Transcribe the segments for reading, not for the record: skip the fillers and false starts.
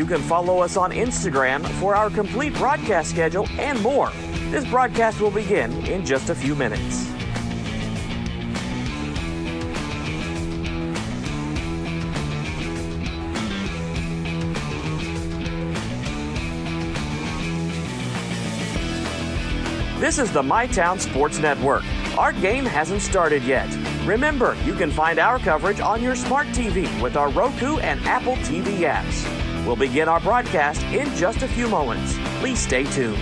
can follow us on Instagram for our complete broadcast schedule and more. This broadcast will begin in just a few minutes. This is the MyTown Sports Network. Our game hasn't started yet. Remember, you can find our coverage on your smart TV with our Roku and Apple TV apps. We'll begin our broadcast in just a few moments. Please stay tuned.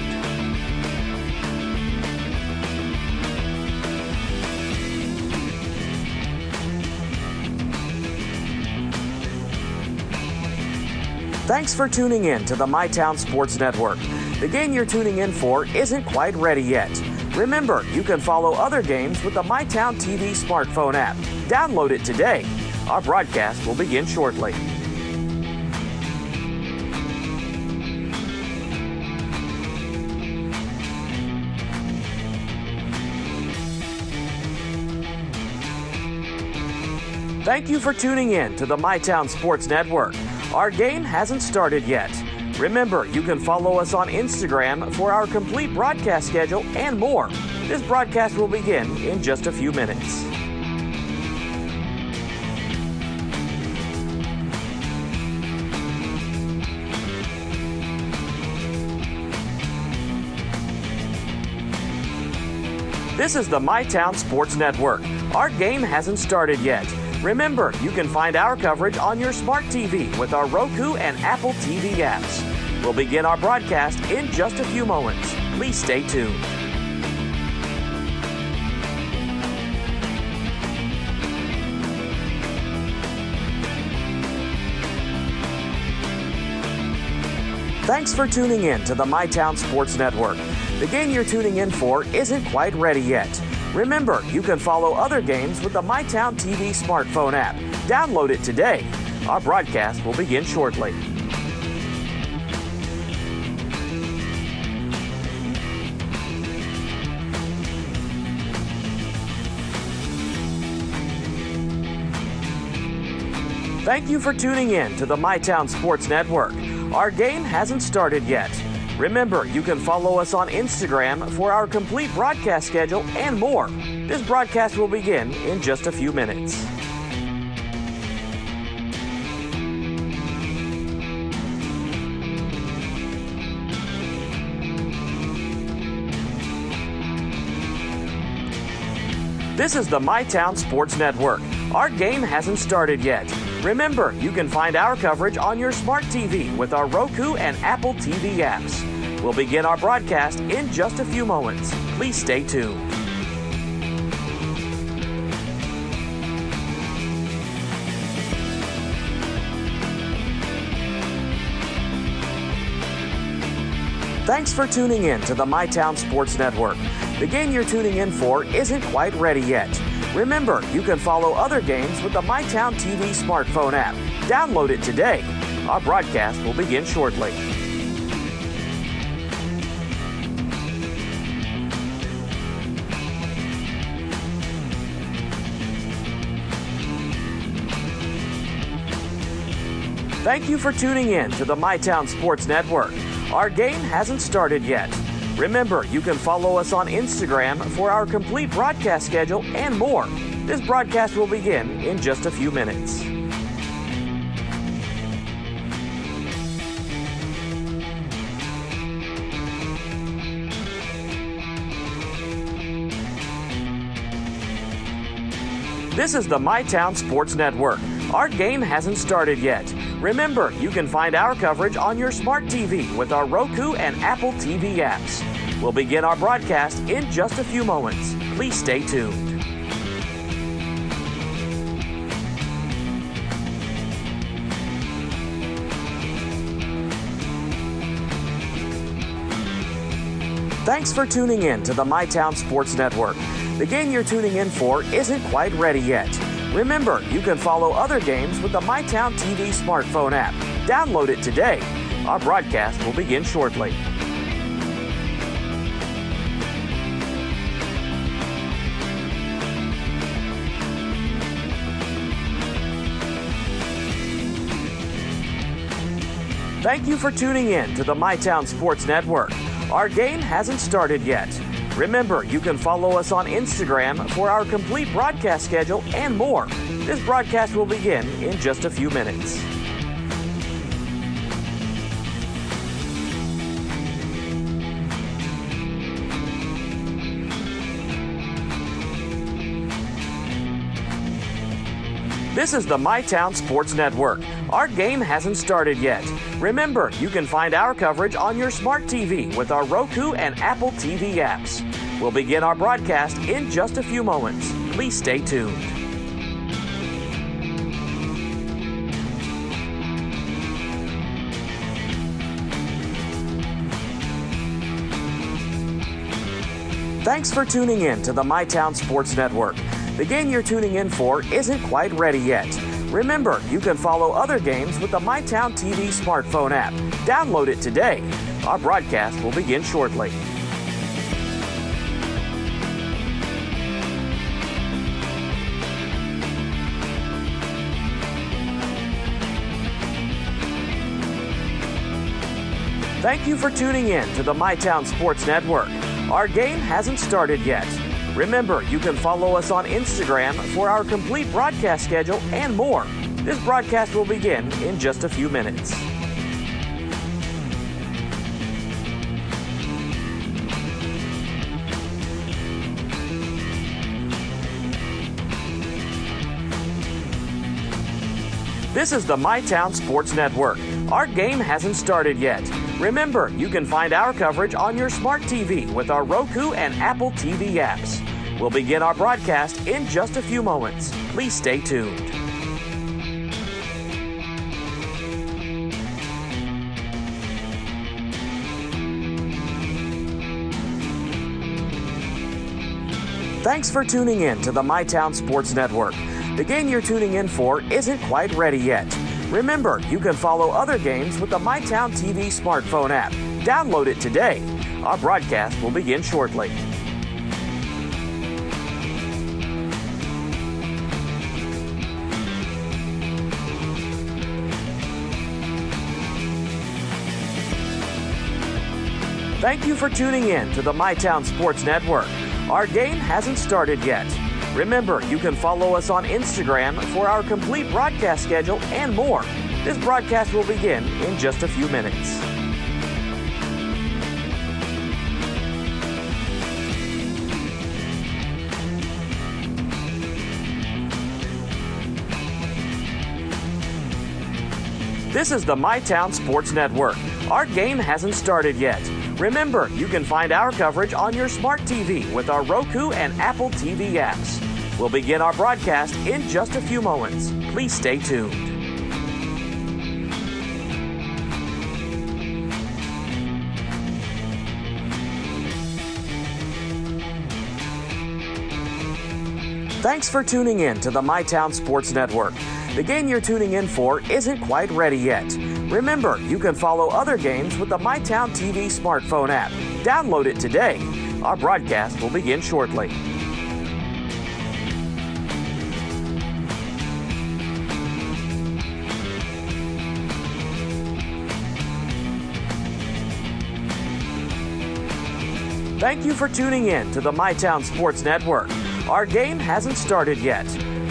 Thanks for tuning in to the MyTown Sports Network. The game you're tuning in for isn't quite ready yet. Remember, you can follow other games with the MyTown TV smartphone app. Download it today. Our broadcast will begin shortly. Thank you for tuning in to the MyTown Sports Network. Our game hasn't started yet. Remember, you can follow us on Instagram for our complete broadcast schedule and more. This broadcast will begin in just a few minutes. This is the MyTown Sports Network. Our game hasn't started yet. Remember, you can find our coverage on your smart TV with our Roku and Apple TV apps. We'll begin our broadcast in just a few moments. Please stay tuned. Thanks for tuning in to the MyTown Sports Network. The game you're tuning in for isn't quite ready yet. Remember, you can follow other games with the MyTown TV smartphone app. Download it today. Our broadcast will begin shortly. Thank you for tuning in to the MyTown Sports Network. Our game hasn't started yet. Remember, you can follow us on Instagram for our complete broadcast schedule and more. This broadcast will begin in just a few minutes. This is the MyTown Sports Network. Our game hasn't started yet. Remember, you can find our coverage on your smart TV with our Roku and Apple TV apps. We'll begin our broadcast in just a few moments. Please stay tuned. Thanks for tuning in to the MyTown Sports Network. The game you're tuning in for isn't quite ready yet. Remember, you can follow other games with the MyTown TV smartphone app. Download it today. Our broadcast will begin shortly. Thank you for tuning in to the MyTown Sports Network. Our game hasn't started yet. Remember, you can follow us on Instagram for our complete broadcast schedule and more. This broadcast will begin in just a few minutes. This is the MyTown Sports Network. Our game hasn't started yet. Remember, you can find our coverage on your smart TV with our Roku and Apple TV apps. We'll begin our broadcast in just a few moments. Please stay tuned. Thanks for tuning in to the MyTown Sports Network. The game you're tuning in for isn't quite ready yet. Remember, you can follow other games with the MyTown TV smartphone app. Download it today. Our broadcast will begin shortly. Thank you for tuning in to the MyTown Sports Network. Our game hasn't started yet. Remember, you can follow us on Instagram for our complete broadcast schedule and more. This broadcast will begin in just a few minutes. This is the MyTown Sports Network. Our game hasn't started yet. Remember, you can find our coverage on your smart TV with our Roku and Apple TV apps. We'll begin our broadcast in just a few moments. Please stay tuned. Thanks for tuning in to the MyTown Sports Network. The game you're tuning in for isn't quite ready yet. Remember, you can follow other games with the MyTown TV smartphone app. Download it today. Our broadcast will begin shortly. Thank you for tuning in to the MyTown Sports Network. Our game hasn't started yet. Remember, you can follow us on Instagram for our complete broadcast schedule and more. This broadcast will begin in just a few minutes. This is the MyTown Sports Network. Our game hasn't started yet. Remember, you can find our coverage on your smart TV with our Roku and Apple TV apps. We'll begin our broadcast in just a few moments. Please stay tuned. Thanks for tuning in to the MyTown Sports Network. The game you're tuning in for isn't quite ready yet. Remember, you can follow other games with the MyTown TV smartphone app. Download it today. Our broadcast will begin shortly. Thank you for tuning in to the MyTown Sports Network. Our game hasn't started yet. Remember, you can follow us on Instagram for our complete broadcast schedule and more. This broadcast will begin in just a few minutes. This is the MyTown Sports Network. Our game hasn't started yet. Remember, you can find our coverage on your smart TV with our Roku and Apple TV apps. We'll begin our broadcast in just a few moments. Please stay tuned. Thanks for tuning in to the MyTown Sports Network. The game you're tuning in for isn't quite ready yet. Remember, you can follow other games with the MyTown TV smartphone app. Download it today. Our broadcast will begin shortly. Thank you for tuning in to the MyTown Sports Network. Our game hasn't started yet.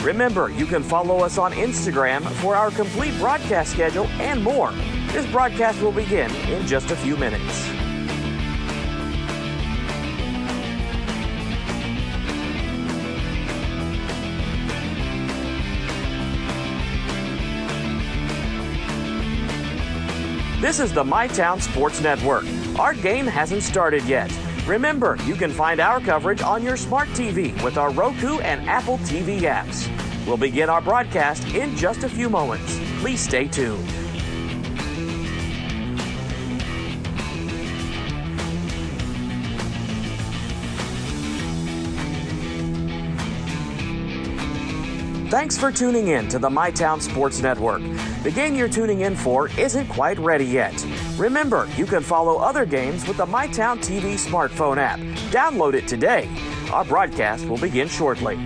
Remember, you can follow us on Instagram for our complete broadcast schedule and more. This broadcast will begin in just a few minutes. This is the MyTown Sports Network. Our game hasn't started yet. Remember, you can find our coverage on your smart TV with our Roku and Apple TV apps. We'll begin our broadcast in just a few moments. Please stay tuned. Thanks for tuning in to the MyTown Sports Network. The game you're tuning in for isn't quite ready yet. Remember, you can follow other games with the MyTown TV smartphone app. Download it today. Our broadcast will begin shortly.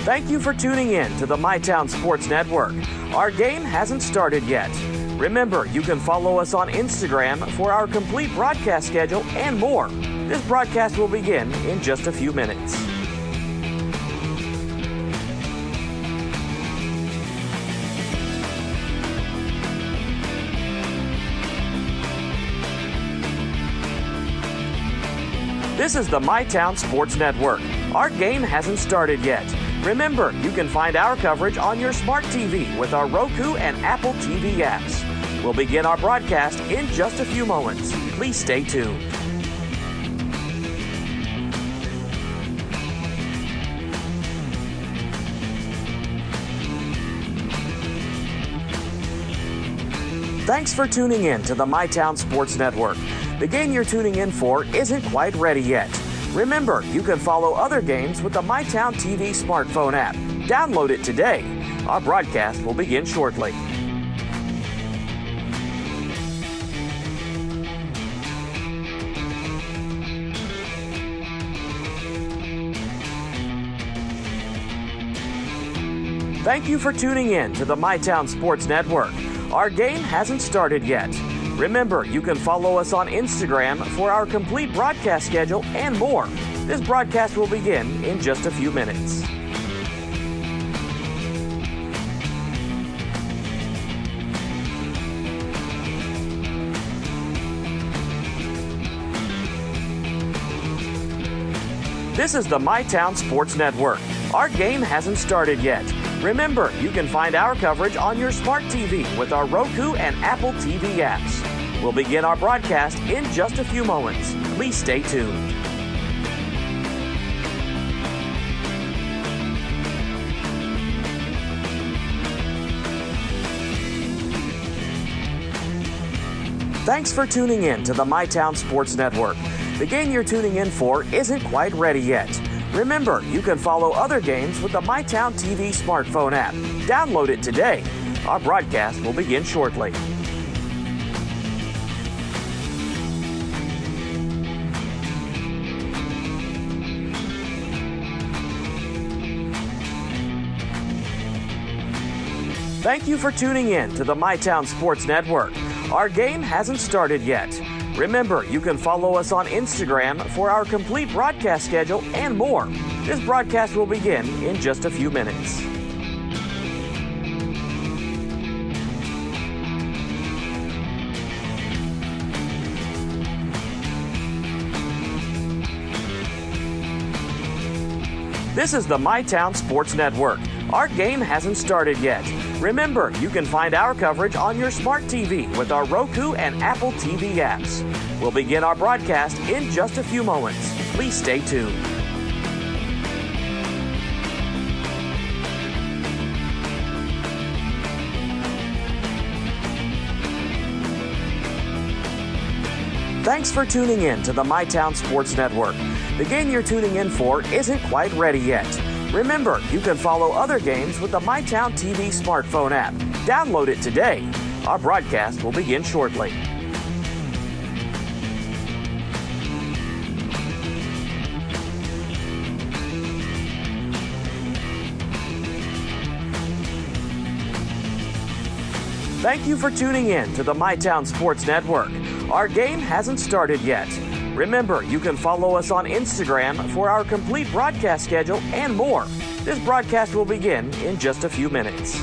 Thank you for tuning in to the MyTown Sports Network. Our game hasn't started yet. Remember, you can follow us on Instagram for our complete broadcast schedule and more. This broadcast will begin in just a few minutes. This is the MyTown Sports Network. Our game hasn't started yet. Remember, you can find our coverage on your smart TV with our Roku and Apple TV apps. We'll begin our broadcast in just a few moments. Please stay tuned. Thanks for tuning in to the MyTown Sports Network. The game you're tuning in for isn't quite ready yet. Remember, you can follow other games with the MyTown TV smartphone app. Download it today. Our broadcast will begin shortly. Thank you for tuning in to the MyTown Sports Network. Our game hasn't started yet. Remember, you can follow us on Instagram for our complete broadcast schedule and more. This broadcast will begin in just a few minutes. This is the MyTown Sports Network. Our game hasn't started yet. Remember, you can find our coverage on your smart TV with our Roku and Apple TV apps. We'll begin our broadcast in just a few moments. Please stay tuned. Thanks for tuning in to the MyTown Sports Network. The game you're tuning in for isn't quite ready yet. Remember, you can follow other games with the MyTown TV smartphone app. Download it today. Our broadcast will begin shortly. Thank you for tuning in to the MyTown Sports Network. Our game hasn't started yet. Remember, you can follow us on Instagram for our complete broadcast schedule and more. This broadcast will begin in just a few minutes. This is the MyTown Sports Network. Our game hasn't started yet. Remember, you can find our coverage on your smart TV with our Roku and Apple TV apps. We'll begin our broadcast in just a few moments. Please stay tuned. Thanks for tuning in to the MyTown Sports Network. The game you're tuning in for isn't quite ready yet. Remember, you can follow other games with the MyTown TV smartphone app. Download it today. Our broadcast will begin shortly. Thank you for tuning in to the MyTown Sports Network. Our game hasn't started yet. Remember, you can follow us on Instagram for our complete broadcast schedule and more. This broadcast will begin in just a few minutes.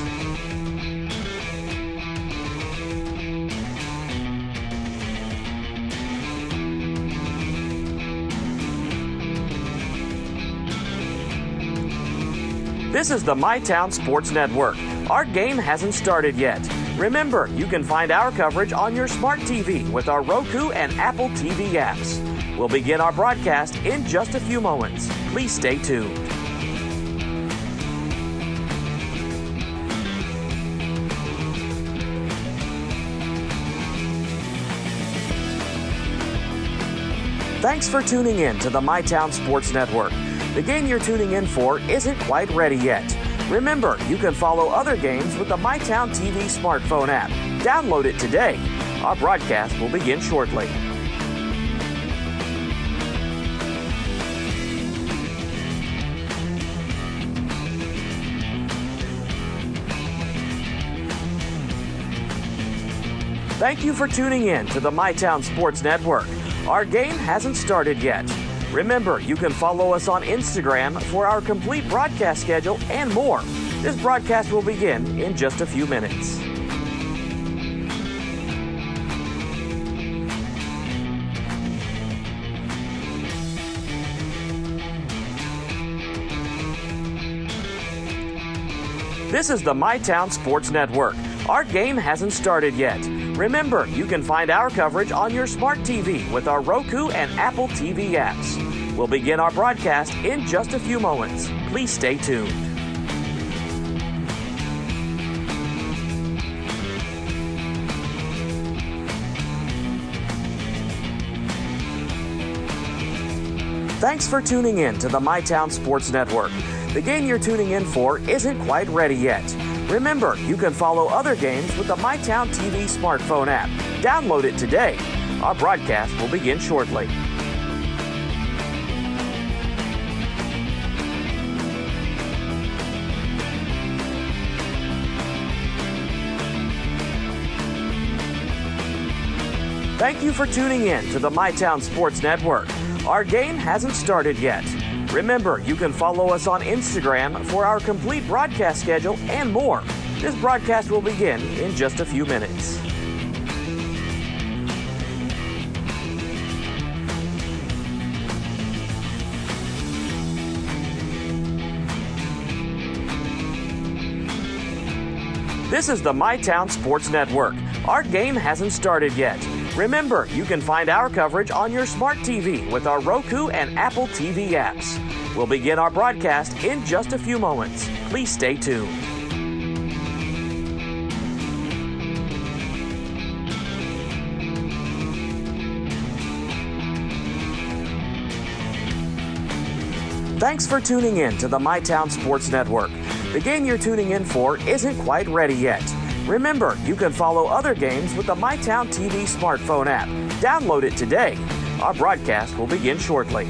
This is the MyTown Sports Network. Our game hasn't started yet. Remember, you can find our coverage on your smart TV with our Roku and Apple TV apps. We'll begin our broadcast in just a few moments. Please stay tuned. Thanks for tuning in to the MyTown Sports Network. The game you're tuning in for isn't quite ready yet. Remember, you can follow other games with the MyTown TV smartphone app. Download it today. Our broadcast will begin shortly. Thank you for tuning in to the MyTown Sports Network. Our game hasn't started yet. Remember, you can follow us on Instagram for our complete broadcast schedule and more. This broadcast will begin in just a few minutes. This is the MyTown Sports Network. Our game hasn't started yet. Remember, you can find our coverage on your smart TV with our Roku and Apple TV apps. We'll begin our broadcast in just a few moments. Please stay tuned. Thanks for tuning in to the MyTown Sports Network. The game you're tuning in for isn't quite ready yet. Remember, you can follow other games with the MyTown TV smartphone app. Download it today. Our broadcast will begin shortly. Thank you for tuning in to the MyTown Sports Network. Our game hasn't started yet. Remember, you can follow us on Instagram for our complete broadcast schedule and more. This broadcast will begin in just a few minutes. This is the MyTown Sports Network. Our game hasn't started yet. Remember, you can find our coverage on your smart TV with our Roku and Apple TV apps. We'll begin our broadcast in just a few moments. Please stay tuned. Thanks for tuning in to the MyTown Sports Network. The game you're tuning in for isn't quite ready yet. Remember, you can follow other games with the MyTown TV smartphone app. Download it today. Our broadcast will begin shortly.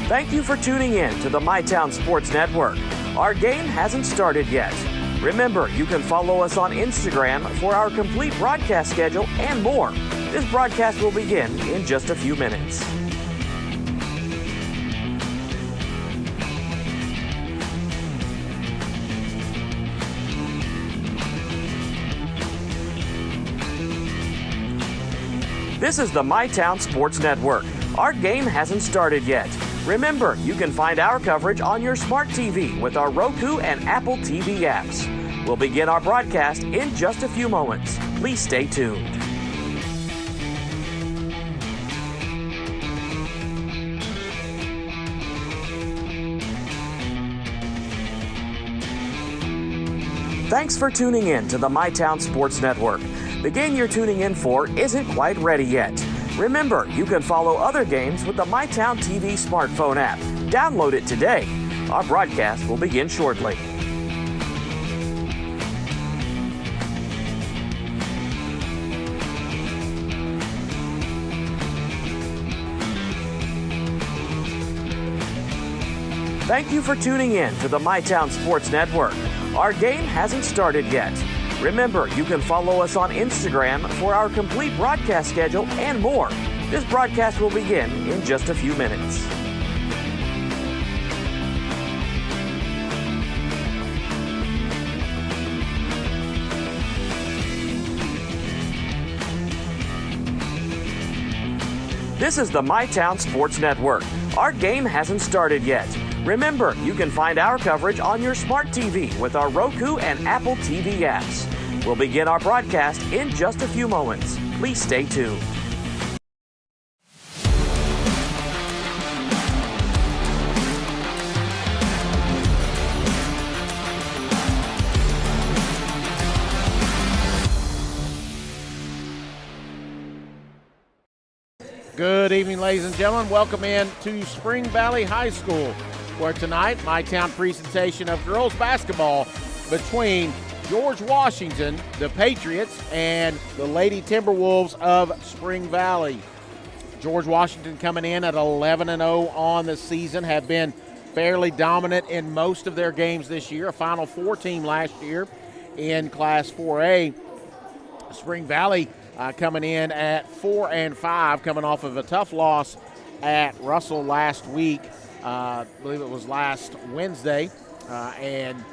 Thank you for tuning in to the MyTown Sports Network. Our game hasn't started yet. Remember, you can follow us on Instagram for our complete broadcast schedule and more. This broadcast will begin in just a few minutes. This is the MyTown Sports Network. Our game hasn't started yet. Remember, you can find our coverage on your smart TV with our Roku and Apple TV apps. We'll begin our broadcast in just a few moments. Please stay tuned. Thanks for tuning in to the MyTown Sports Network. The game you're tuning in for isn't quite ready yet. Remember, you can follow other games with the MyTown TV smartphone app. Download it today. Our broadcast will begin shortly. Thank you for tuning in to the MyTown Sports Network. Our game hasn't started yet. Remember, you can follow us on Instagram for our complete broadcast schedule and more. This broadcast will begin in just a few minutes. This is the MyTown Sports Network. Our game hasn't started yet. Remember, you can find our coverage on your smart TV with our Roku and Apple TV apps. We'll begin our broadcast in just a few moments. Please stay tuned. Good evening, ladies and gentlemen. Welcome in to Spring Valley High School, where tonight, MyTown presentation of girls basketball between George Washington, the Patriots, and the Lady Timberwolves of Spring Valley. George Washington coming in at 11-0 on the season, have been fairly dominant in most of their games this year. A Final Four team last year in Class 4A. Spring Valley coming in at 4-5, coming off of a tough loss at Russell last week. I believe it was last Wednesday, and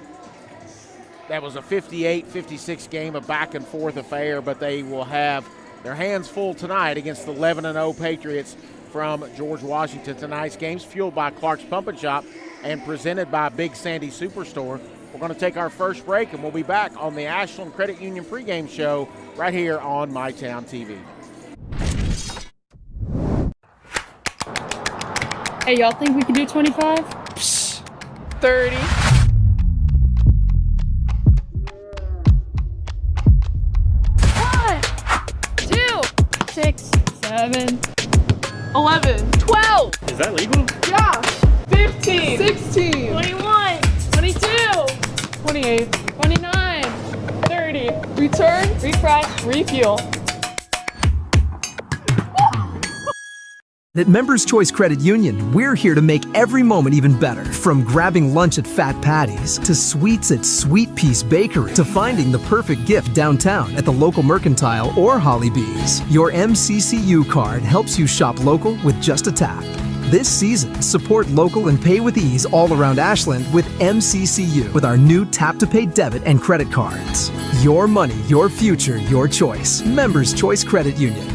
that was a 58-56 game, a back-and-forth affair, but they will have their hands full tonight against the 11-0 Patriots from George Washington. Tonight's game's fueled by Clark's Pump and Shop and presented by Big Sandy Superstore. We're going to take our first break, and we'll be back on the Ashland Credit Union pregame show right here on MyTown TV. Hey, y'all think we can do 25? Psst, 30. One, 2, 6, 7, 11. 12. Is that legal? Yeah. 15. 16. 21, 22, 28. 29, 30. Return. refresh. Refuel. At Members Choice Credit Union, we're here to make every moment even better. From grabbing lunch at Fat Patty's, to sweets at Sweet Peace Bakery, to finding the perfect gift downtown at the local Mercantile or Holly Bees. Your MCCU card helps you shop local with just a tap. This season, support local and pay with ease all around Ashland with MCCU with our new tap-to-pay debit and credit cards. Your money, your future, your choice. Members Choice Credit Union.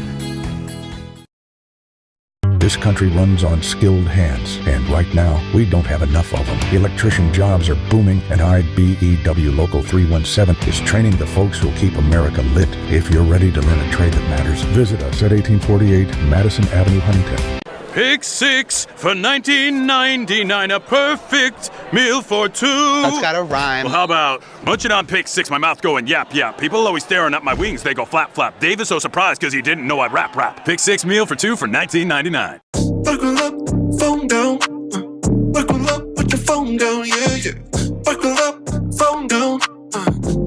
This country runs on skilled hands, and right now, we don't have enough of them. Electrician jobs are booming, and IBEW Local 317 is training the folks who'll keep America lit. If you're ready to learn a trade that matters, visit us at 1848 Madison Avenue, Huntington. Pick 6 for $19.99, a perfect meal for two. That's gotta rhyme. Well, how about munching on Pick 6, my mouth going yap yap. People always staring at my wings, they go flap flap. Dave is so surprised because he didn't know I'd rap. Pick 6 meal for two for $19.99. Buckle up, phone down. Buckle up, put your phone down, yeah, yeah. Buckle up, phone down.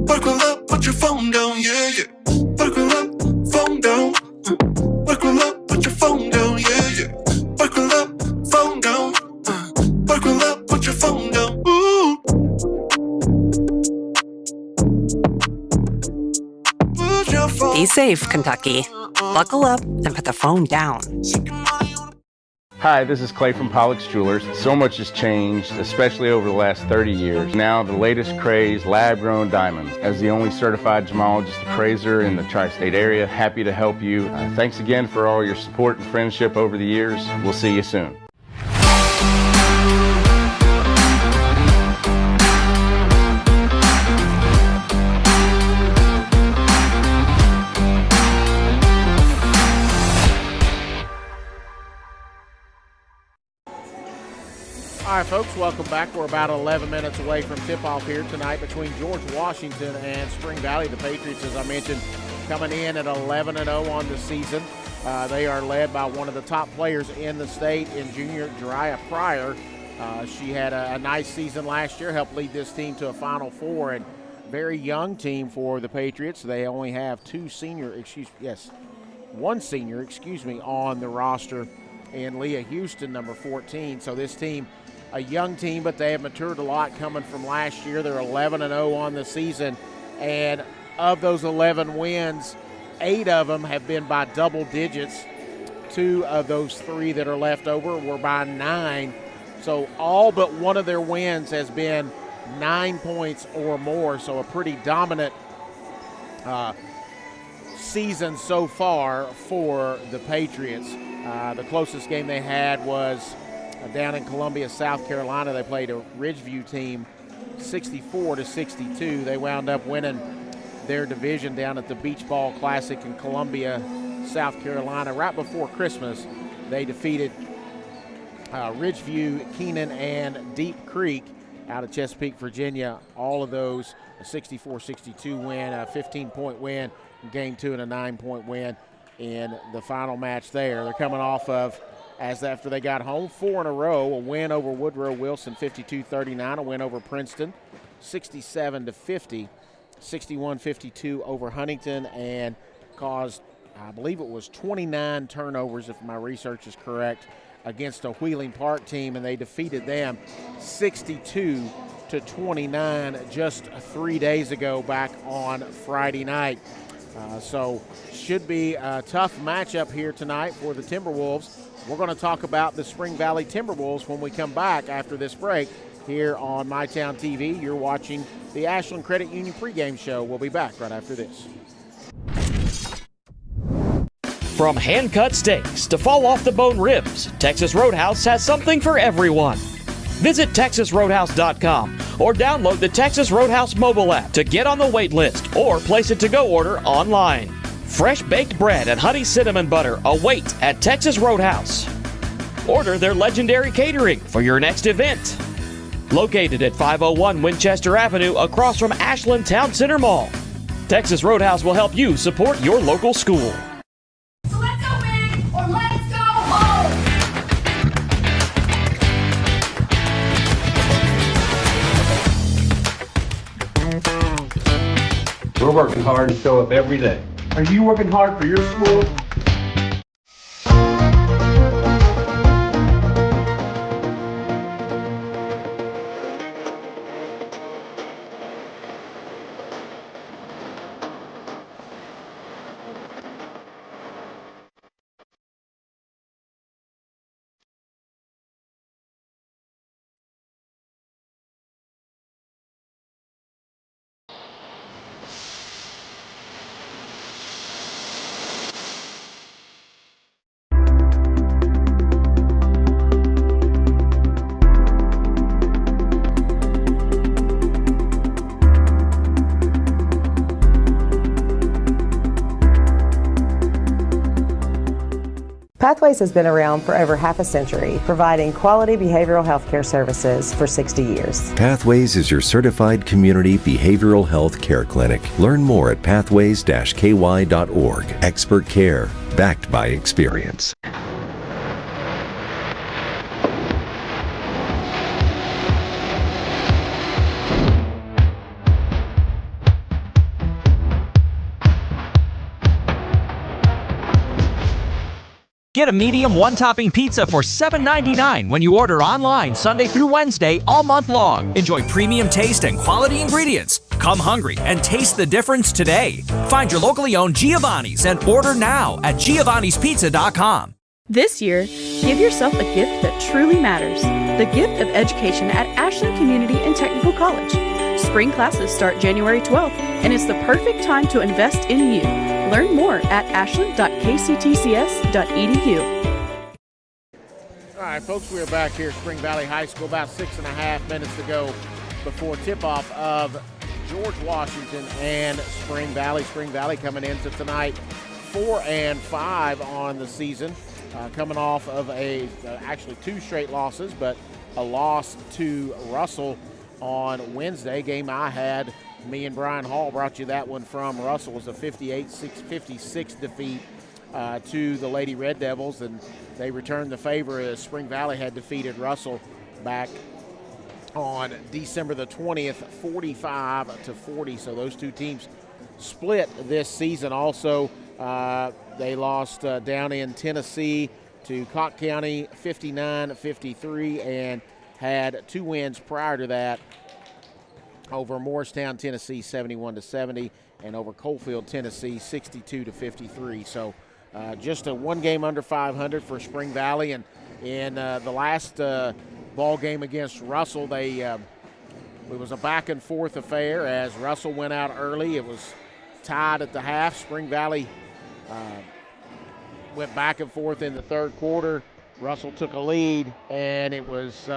Buckle up, put your phone down, yeah, yeah. Buckle up, phone down. Buckle up, put your phone down, yeah, yeah. Buckle up, phone down. Buckle up, put your phone down. Ooh. Put your phone. Be safe, Kentucky. Buckle up and put the phone down. Hi, this is Clay from Pollock's Jewelers. So much has changed, especially over the last 30 years. Now, the latest craze, lab-grown diamonds. As the only certified gemologist appraiser in the tri-state area, happy to help you. Thanks again for all your support and friendship over the years. We'll see you soon. All right, folks, welcome back. We're about 11 minutes away from tip-off here tonight between George Washington and Spring Valley. The Patriots, as I mentioned, coming in at 11-0 on the season. They are led by one of the top players in the state in junior Jariah Pryor. She had a nice season last year, helped lead this team to a Final Four, and very young team for the Patriots. They only have one senior, on the roster, and Leah Houston, number 14. So this team, a young team, but they have matured a lot coming from last year. They're 11-0 on the season, and of those 11 wins, 8 of them have been by double digits. 2 of those 3 that are left over were by 9. So all but one of their wins has been 9 points or more, so a pretty dominant season so far for the Patriots. The closest game they had was down in Columbia, South Carolina. They played a Ridgeview team 64-62. They wound up winning their division down at the Beach Ball Classic in Columbia, South Carolina. Right before Christmas, they defeated Ridgeview, Keenan, and Deep Creek out of Chesapeake, Virginia. All of those a 64-62 win, a 15-point win in Game 2, and a 9-point win in the final match there. They're coming off of, as after they got home, 4 in a row, a win over Woodrow Wilson 52-39, a win over Princeton 67-50, 61-52 over Huntington, and caused I believe it was 29 turnovers, if my research is correct, against a Wheeling Park team, and they defeated them 62-29 just 3 days ago back on Friday night. So should be a tough matchup here tonight for the Timberwolves. We're going to talk about the Spring Valley Timberwolves when we come back after this break here on MyTown TV. You're watching the Ashland Credit Union pregame show. We'll be back right after this. From hand-cut steaks to fall-off-the-bone ribs, Texas Roadhouse has something for everyone. Visit TexasRoadhouse.com or download the Texas Roadhouse mobile app to get on the wait list or place a to-go order online. Fresh baked bread and honey cinnamon butter await at Texas Roadhouse. Order their legendary catering for your next event. Located at 501 Winchester Avenue across from Ashland Town Center Mall, Texas Roadhouse will help you support your local school. So let's go big or let's go home! We're working hard to show up every day. Are you working hard for your school? Pathways has been around for over half a century, providing quality behavioral health care services for 60 years. Pathways is your certified community behavioral health care clinic. Learn more at pathways-ky.org. Expert care, backed by experience. Get a medium one-topping pizza for $7.99 when you order online Sunday through Wednesday all month long. Enjoy premium taste and quality ingredients. Come hungry and taste the difference today. Find your locally owned Giovanni's and order now at giovannispizza.com. This year, give yourself a gift that truly matters. The gift of education at Ashland Community and Technical College. Spring classes start January 12th, and it's the perfect time to invest in you. Learn more at ashland.kctcs.edu. All right, folks, we are back here at Spring Valley High School, about 6.5 minutes to go before tip-off of George Washington and Spring Valley. Spring Valley coming into tonight 4-5 on the season, coming off of actually 2 straight losses, but a loss to Russell on Wednesday. Game I had, me and Brian Hall brought you that one from Russell. It was a 58-56 defeat to the Lady Red Devils, and they returned the favor as Spring Valley had defeated Russell back on December the 20th, 45-40. So those two teams split this season. Also, they lost down in Tennessee to Cott County 59-53 and had 2 wins prior to that over Morristown, Tennessee 71-70 and over Coalfield, Tennessee 62-53. So just a 1 game under 500 for Spring Valley. And in the last ball game against Russell, it was a back and forth affair as Russell went out early. It was tied at the half. Spring Valley went back and forth in the third quarter. Russell took a lead, and it was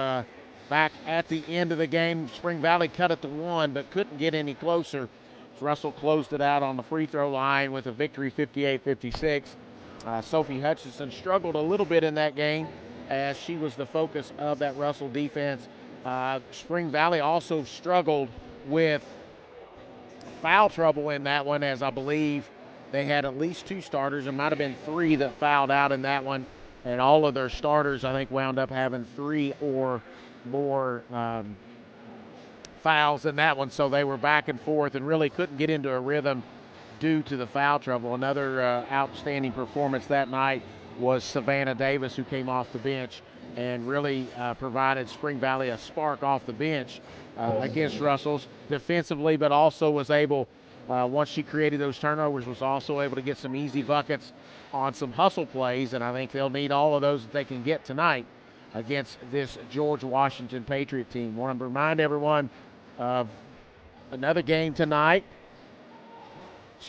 back at the end of the game. Spring Valley cut it to 1, but couldn't get any closer. Russell closed it out on the free throw line with a victory 58-56. Sophie Hutchinson struggled a little bit in that game as she was the focus of that Russell defense. Spring Valley also struggled with foul trouble in that one, as I believe they had at least 2 starters. It might have been 3 that fouled out in that one. And all of their starters, I think, wound up having 3 or more fouls in that one. So they were back and forth and really couldn't get into a rhythm due to the foul trouble. Another outstanding performance that night was Savannah Davis, who came off the bench and really provided Spring Valley a spark off the bench against Russell's defensively, but also was able, once she created those turnovers, was also able to get some easy buckets on some hustle plays, and I think they'll need all of those that they can get tonight against this George Washington Patriot team. Want to remind everyone of another game tonight.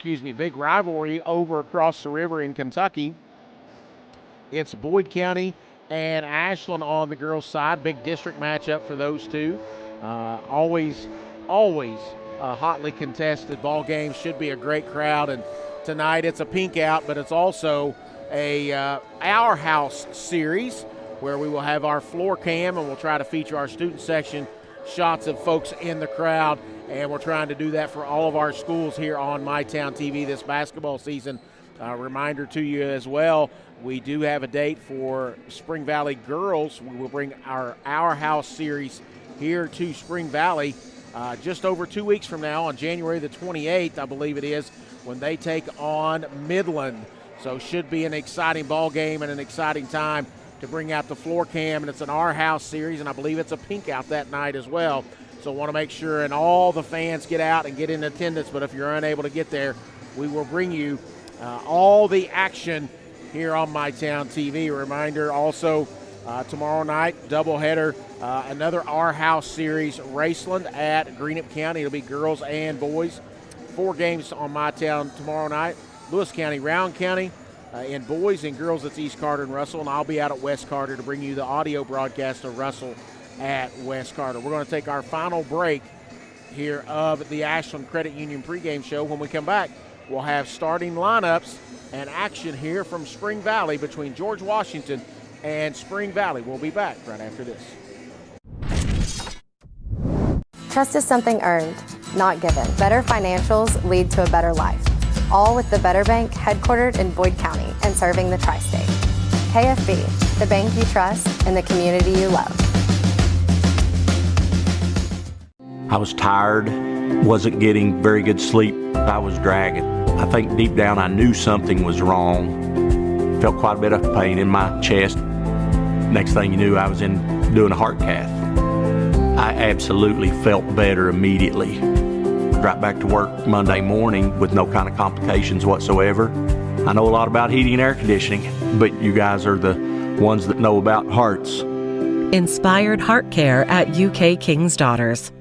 Big rivalry over across the river in Kentucky. It's Boyd County and Ashland on the girls' side. Big district matchup for those two. Always a hotly contested ball game. Should be a great crowd. And tonight it's a pink out, but it's also a Our House series where we will have our floor cam and we'll try to feature our student section shots of folks in the crowd. And we're trying to do that for all of our schools here on MyTown TV this basketball season. Reminder to you as well, we do have a date for Spring Valley girls. We will bring our House series here to Spring Valley just over 2 weeks from now on January the 28th, I believe it is, when they take on Midland. So should be an exciting ball game and an exciting time to bring out the floor cam. And it's an Our House series, and I believe it's a pink out that night as well. So want to make sure and all the fans get out and get in attendance. But if you're unable to get there, we will bring you all the action here on MyTown TV. A reminder also, tomorrow night, doubleheader, another Our House series, Raceland at Greenup County. It'll be girls and boys. 4 games on MyTown tomorrow night. Lewis County, Round County, in boys, and girls, it's East Carter and Russell. And I'll be out at West Carter to bring you the audio broadcast of Russell at West Carter. We're going to take our final break here of the Ashland Credit Union pregame show. When we come back, we'll have starting lineups and action here from Spring Valley between George Washington and Spring Valley. We'll be back right after this. Trust is something earned, not given. Better financials lead to a better life. All with the Better Bank, headquartered in Boyd County and serving the tri-state. KFB, the bank you trust and the community you love. I was tired, wasn't getting very good sleep. I was dragging. I think deep down I knew something was wrong. Felt quite a bit of pain in my chest. Next thing you knew, I was doing a heart cath. I absolutely felt better immediately. Right back to work Monday morning with no kind of complications whatsoever. I know a lot about heating and air conditioning, but you guys are the ones that know about hearts. Inspired Heart Care at UK King's Daughters.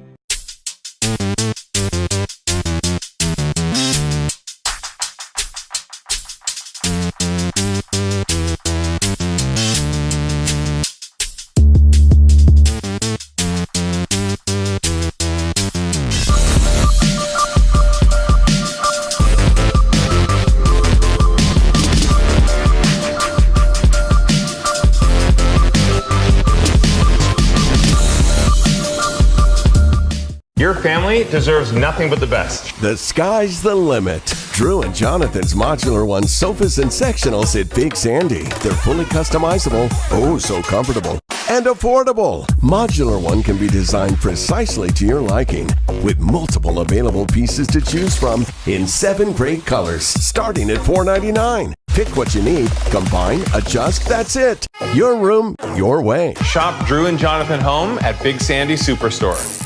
Your family deserves nothing but the best. The sky's the limit. Drew and Jonathan's Modular One sofas and sectionals at Big Sandy. They're fully customizable, oh so comfortable, and affordable. Modular One can be designed precisely to your liking with multiple available pieces to choose from in 7 great colors starting at $4.99. Pick what you need, combine, adjust, that's it. Your room, your way. Shop Drew and Jonathan Home at Big Sandy Superstore.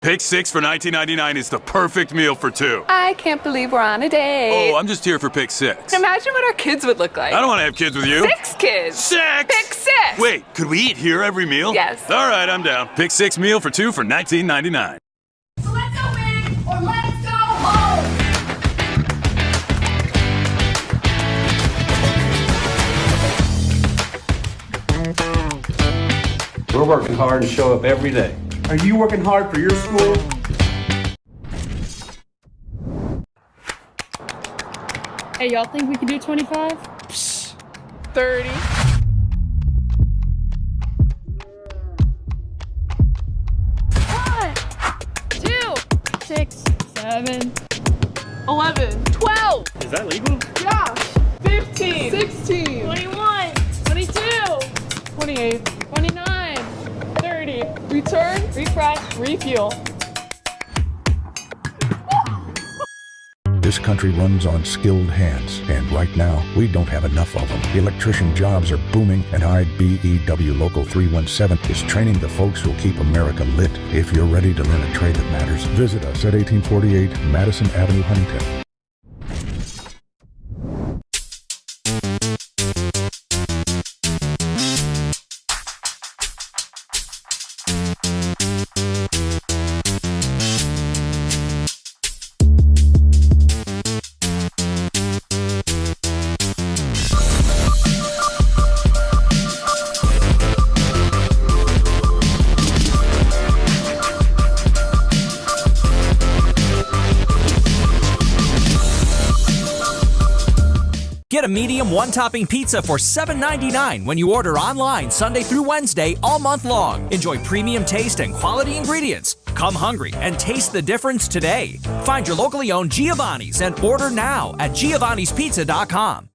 Pick 6 for $19.99 is the perfect meal for 2. I can't believe we're on a date. Oh, I'm just here for pick 6. Imagine what our kids would look like. I don't want to have kids with you. 6 kids. 6! Pick 6! Wait, could we eat here every meal? Yes. All right, I'm down. Pick 6 meal for 2 for $19.99. So let's go big or let's go home. We're working hard to show up every day. Are you working hard for your school? Hey, y'all think we can do 25? 30. One, 2, 6, 7, 11, 12. Is that legal? Yeah. 15, 16, 21, 22, 28, 29, 30. Return, refresh, refuel. This country runs on skilled hands, and right now, we don't have enough of them. Electrician jobs are booming, and IBEW Local 317 is training the folks who'll keep America lit. If you're ready to learn a trade that matters, visit us at 1848 Madison Avenue, Huntington. Get a medium one-topping pizza for $7.99 when you order online Sunday through Wednesday all month long. Enjoy premium taste and quality ingredients. Come hungry and taste the difference today. Find your locally owned Giovanni's and order now at giovannispizza.com.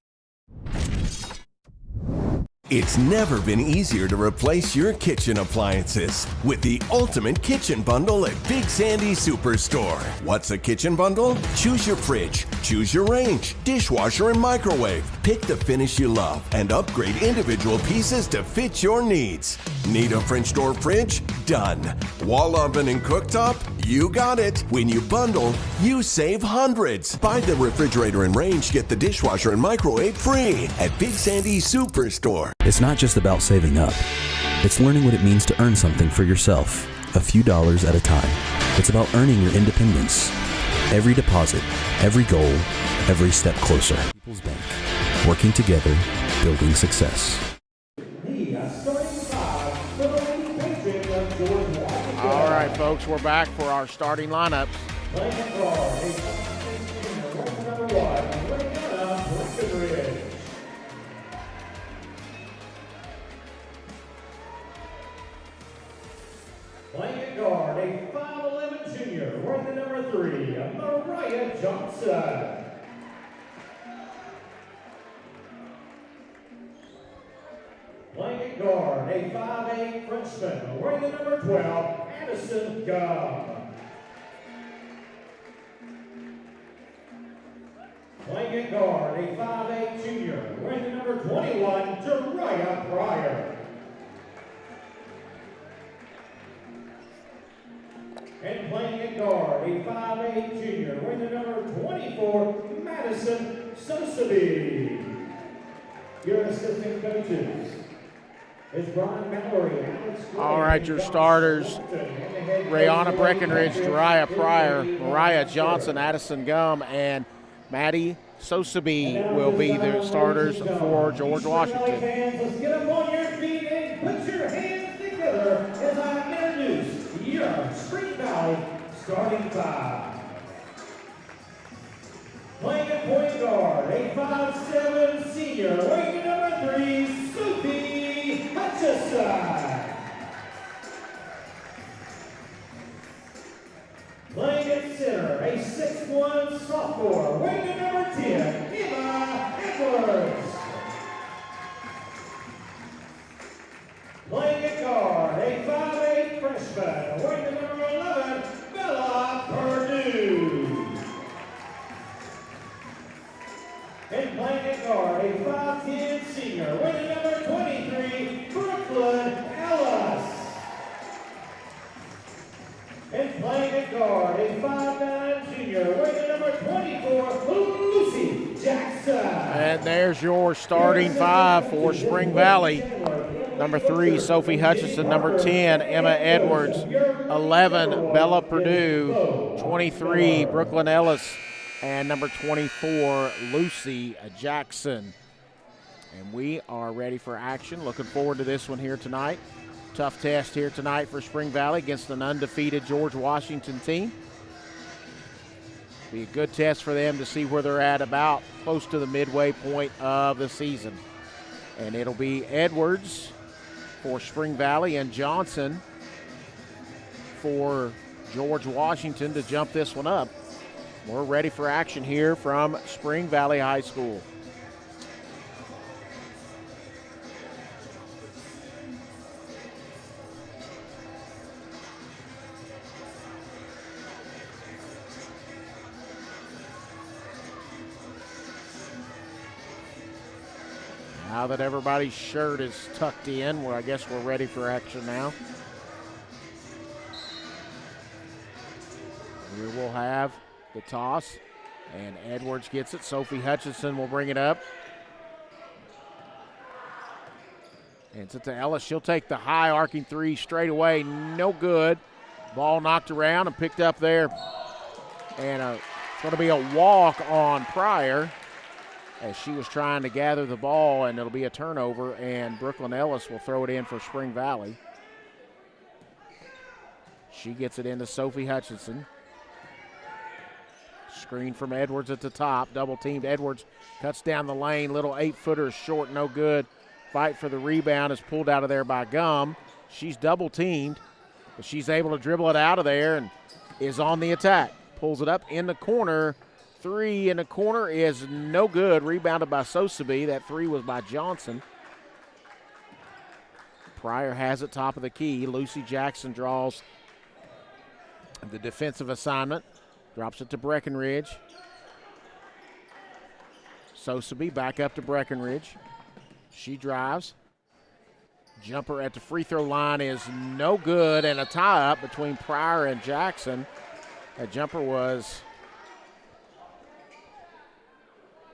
It's never been easier to replace your kitchen appliances with the ultimate kitchen bundle at Big Sandy Superstore. What's a kitchen bundle? Choose your fridge, choose your range, dishwasher, and microwave. Pick the finish you love and upgrade individual pieces to fit your needs. Need a French door fridge? Done. Wall oven and cooktop? You got it. When you bundle, you save hundreds. Buy the refrigerator and range, get the dishwasher and microwave free at Big Sandy Superstore. It's not just about saving up. It's learning what it means to earn something for yourself, a few dollars at a time. It's about earning your independence. Every deposit, every goal, every step closer. People's Bank. Working together, building success. All right, folks, we're back for our starting lineups. Playing at guard, a 5'11" junior, wearing the number 3, Mariah Johnson. Playing at guard, a 5'8" Frenchman, wearing the number 12, Addison Gum. Playing at guard, a 5'8" junior, wearing the number 21, Jariah Pryor. And playing at guard, a 5'8" junior, wearing the number 24, Madison Sosaby. Your assistant coaches is Brian Mallory. All right, your starters: Rayana Breckenridge, Jariah Pryor, Mariah Johnson, Addison Gum, and Maddie Sosaby will be the starters for George Washington. Let's get up on your feet and put your hands together as I introduce your Spring Valley starting 5. Playing at point guard, a 5'7" senior, wearing number 3, Sophie Hutchison. Playing at center, a 6'1" sophomore, wearing number 10, Emma Edwards. Playing at guard, a 5'8" freshman, wearing the number 11, Bella Purdue. And playing at guard, a 5'10" senior, wearing the number 23, Brooklyn Ellis. And playing at guard, a 5'9" junior, wearing the number 24, Lucy Jackson. And there's your starting 5 for Spring Valley. Number 3, Sophie Hutchison. Number 10, Emma Edwards. 11, Bella Purdue. 23, Brooklyn Ellis. And number 24, Lucy Jackson. And we are ready for action. Looking forward to this one here tonight. Tough test here tonight for Spring Valley against an undefeated George Washington team. Be a good test for them to see where they're at about close to the midway point of the season. And it'll be Edwards for Spring Valley and Johnson for George Washington to jump this one up. We're ready for action here from Spring Valley High School. Now that everybody's shirt is tucked in, well, I guess we're ready for action now. Here we'll have the toss, and Edwards gets it. Sophie Hutchinson will bring it up. Hands it to Ellis. She'll take the high arcing three straight away. No good. Ball knocked around and picked up there. And it's going to be a walk on Pryor as she was trying to gather the ball, and it'll be a turnover, and Brooklyn Ellis will throw it in for Spring Valley. She gets it into Sophie Hutchinson. Screen from Edwards at the top, double teamed. Edwards cuts down the lane, little 8-footer short, no good. Fight for the rebound is pulled out of there by Gum. She's double teamed, but she's able to dribble it out of there and is on the attack. Pulls it up in the corner. Three in the corner is no good. Rebounded by Sosaby. That three was by Johnson. Pryor has it top of the key. Lucy Jackson draws the defensive assignment. Drops it to Breckenridge. Sosaby back up to Breckenridge. She drives. Jumper at the free throw line is no good, and a tie-up between Pryor and Jackson. That jumper was,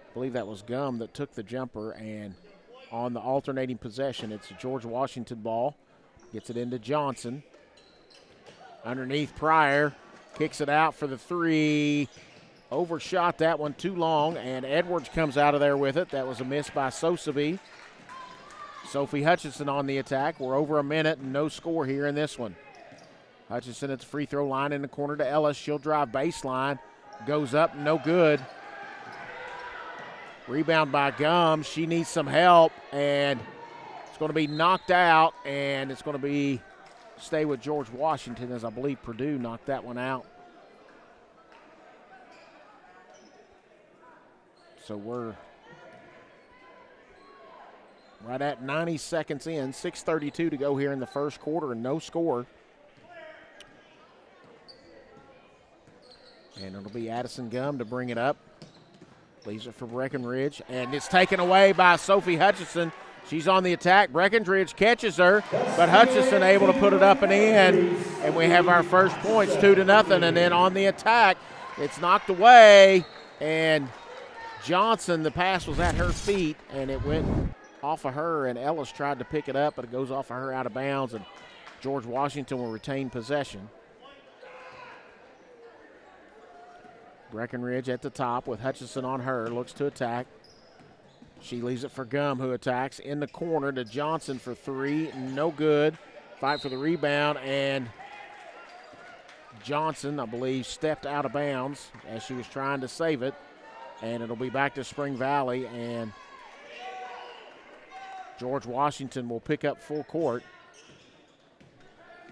I believe that was Gum that took the jumper, and on the alternating possession, it's a George Washington ball. Gets it into Johnson. Underneath Pryor. Kicks it out for the three. Overshot that one too long, and Edwards comes out of there with it. That was a miss by Sosaby. Sophie Hutchinson on the attack. We're over a minute and no score here in this one. Hutchinson at the free throw line in the corner to Ellis. She'll drive baseline. Goes up, no good. Rebound by Gum. She needs some help, and it's going to be knocked out, and it's going to be stay with George Washington, as I believe Purdue knocked that one out. So we're right at 90 seconds in, 6:32 to go here in the first quarter, and no score. And it'll be Addison Gum to bring it up. Leaves it for Breckenridge, and it's taken away by Sophie Hutchinson. She's on the attack. Breckenridge catches her, but Hutchinson able to put it up and in, and we have our first points, 2-0. And then on the attack, it's knocked away, and Johnson, the pass was at her feet, and it went off of her, and Ellis tried to pick it up, but it goes off of her out of bounds, and George Washington will retain possession. Breckenridge at the top with Hutchinson on her, looks to attack. She leaves it for Gum, who attacks in the corner to Johnson for three. No good. Fight for the rebound, and Johnson, I believe, stepped out of bounds as she was trying to save it. And it'll be back to Spring Valley, and George Washington will pick up full court.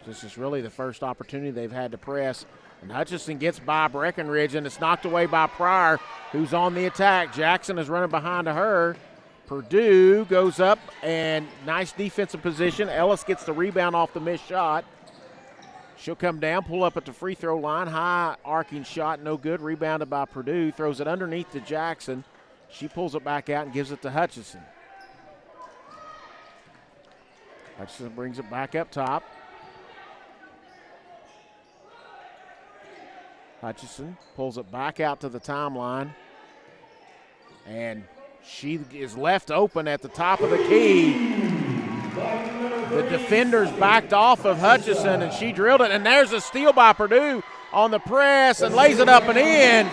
This is really the first opportunity they've had to press. And Hutchinson gets by Breckenridge, and it's knocked away by Pryor, who's on the attack. Jackson is running behind her. Purdue goes up, and nice defensive position. Ellis gets the rebound off the missed shot. She'll come down, pull up at the free throw line. High arcing shot, no good. Rebounded by Purdue. Throws it underneath to Jackson. She pulls it back out and gives it to Hutchinson. Hutchinson brings it back up top. Hutchinson pulls it back out to the timeline, and she is left open at the top of the key. The defenders backed off of Hutchinson, and she drilled it, and there's a steal by Purdue on the press and lays it up and in,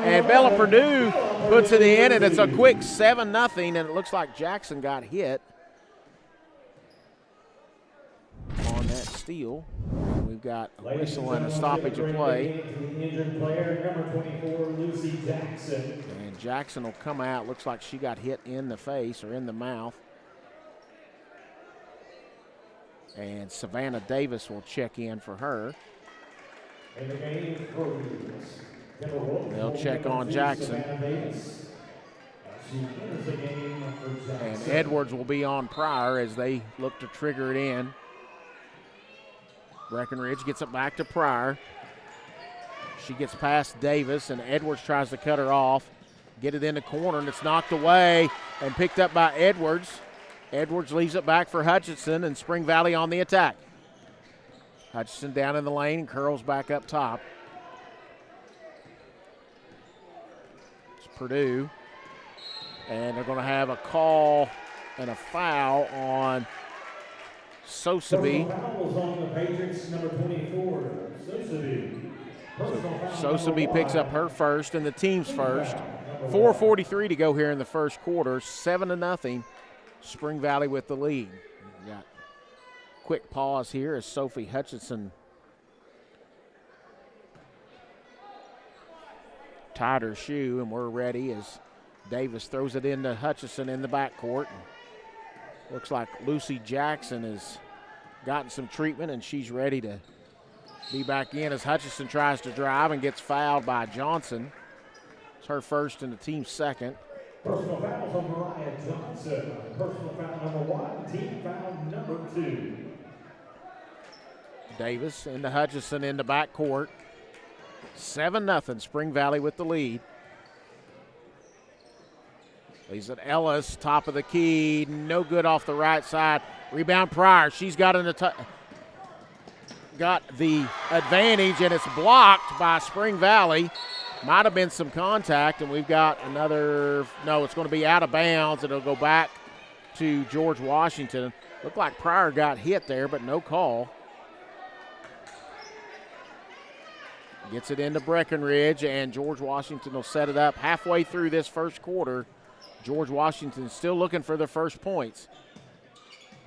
and Bella Purdue puts it in, and it's a quick 7-0, and it looks like Jackson got hit on that steal. We've got a whistle and a stoppage of play. Injured player, number 24, Lucy Jackson. And Jackson will come out. Looks like she got hit in the face or in the mouth. And Savannah Davis will check in for her. In the game, They'll check on Jackson. And Edwards will be on Pryor as they look to trigger it in. Breckenridge gets it back to Pryor. She gets past Davis, and Edwards tries to cut her off. Get it in the corner, and it's knocked away and picked up by Edwards. Edwards leaves it back for Hutchinson, and Spring Valley on the attack. Hutchinson down in the lane and curls back up top. It's Purdue. And they're going to have a call and a foul on Sosaby. Sosaby picks up her first and the team's first. 4:43 to go here in the first quarter. 7-0. Spring Valley with the lead. We got quick pause here as Sophie Hutchinson tied her shoe, and we're ready as Davis throws it into Hutchinson in the backcourt. Looks like Lucy Jackson has gotten some treatment, and she's ready to be back in as Hutchinson tries to drive and gets fouled by Johnson. It's her first and the team's second. Personal foul from Mariah Johnson. Personal foul number 1, team foul number 2. Davis into Hutchinson in the backcourt. 7-0, Spring Valley with the lead. Leaves it Ellis, top of the key, no good off the right side. Rebound Pryor, she's got the advantage, and it's blocked by Spring Valley. Might have been some contact, and we've got another, no, it's going to be out of bounds. It'll go back to George Washington. Looked like Pryor got hit there, but no call. Gets it into Breckenridge, and George Washington will set it up halfway through this first quarter. George Washington still looking for the first points.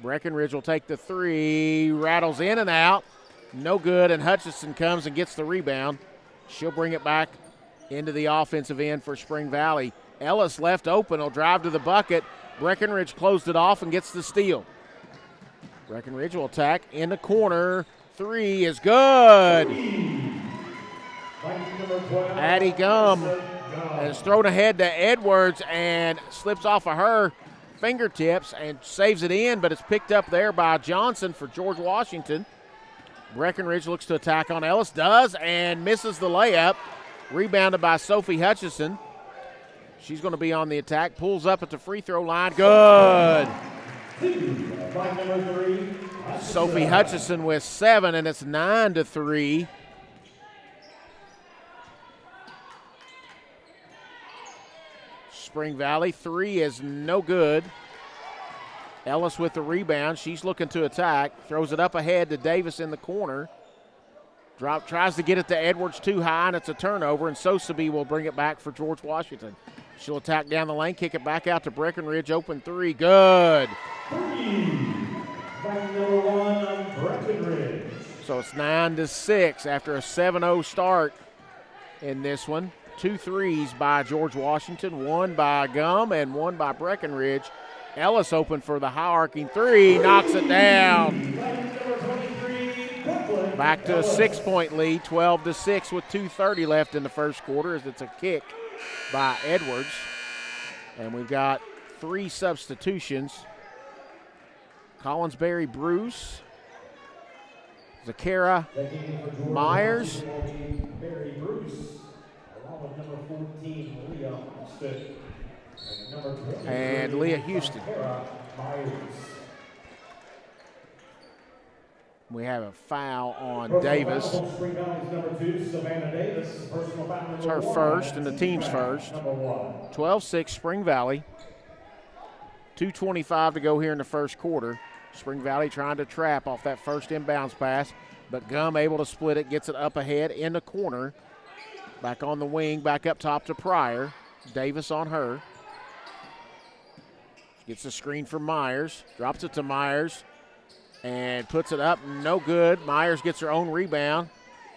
Breckenridge will take the three, rattles in and out. No good, and Hutchinson comes and gets the rebound. She'll bring it back into the offensive end for Spring Valley. Ellis left open, will drive to the bucket. Breckenridge closed it off and gets the steal. Breckenridge will attack in the corner. Three is good. Addie Gum has thrown ahead to Edwards and slips off of her fingertips and saves it in, but it's picked up there by Johnson for George Washington. Breckenridge looks to attack on Ellis, does, and misses the layup. Rebounded by Sophie Hutchinson. She's going to be on the attack, pulls up at the free throw line. Good. Sophie Hutchinson with 7, and it's 9-3. Spring Valley, 3 is no good. Ellis with the rebound. She's looking to attack. Throws it up ahead to Davis in the corner. Tries to get it to Edwards too high, and it's a turnover, and Sosaby will bring it back for George Washington. She'll attack down the lane, kick it back out to Breckenridge. Open three. Good. So it's 9-6 after a 7-0 start in this one. 2 threes by George Washington, one by Gum and one by Breckenridge. Ellis open for the high arcing three, knocks it down. Back to a 6-point lead, 12-6 with 2:30 left in the first quarter as it's a kick by Edwards. And we've got 3 substitutions. Collinsberry Bruce, Zakara Myers, and Leah Houston. We have a foul on Davis. It's her first and the team's first. 12-6 Spring Valley. 2:25 to go here in the first quarter. Spring Valley trying to trap off that first inbounds pass, but Gum able to split it, gets it up ahead in the corner. Back on the wing, back up top to Pryor. Davis on her. Gets the screen from Myers, drops it to Myers, and puts it up, no good. Myers gets her own rebound,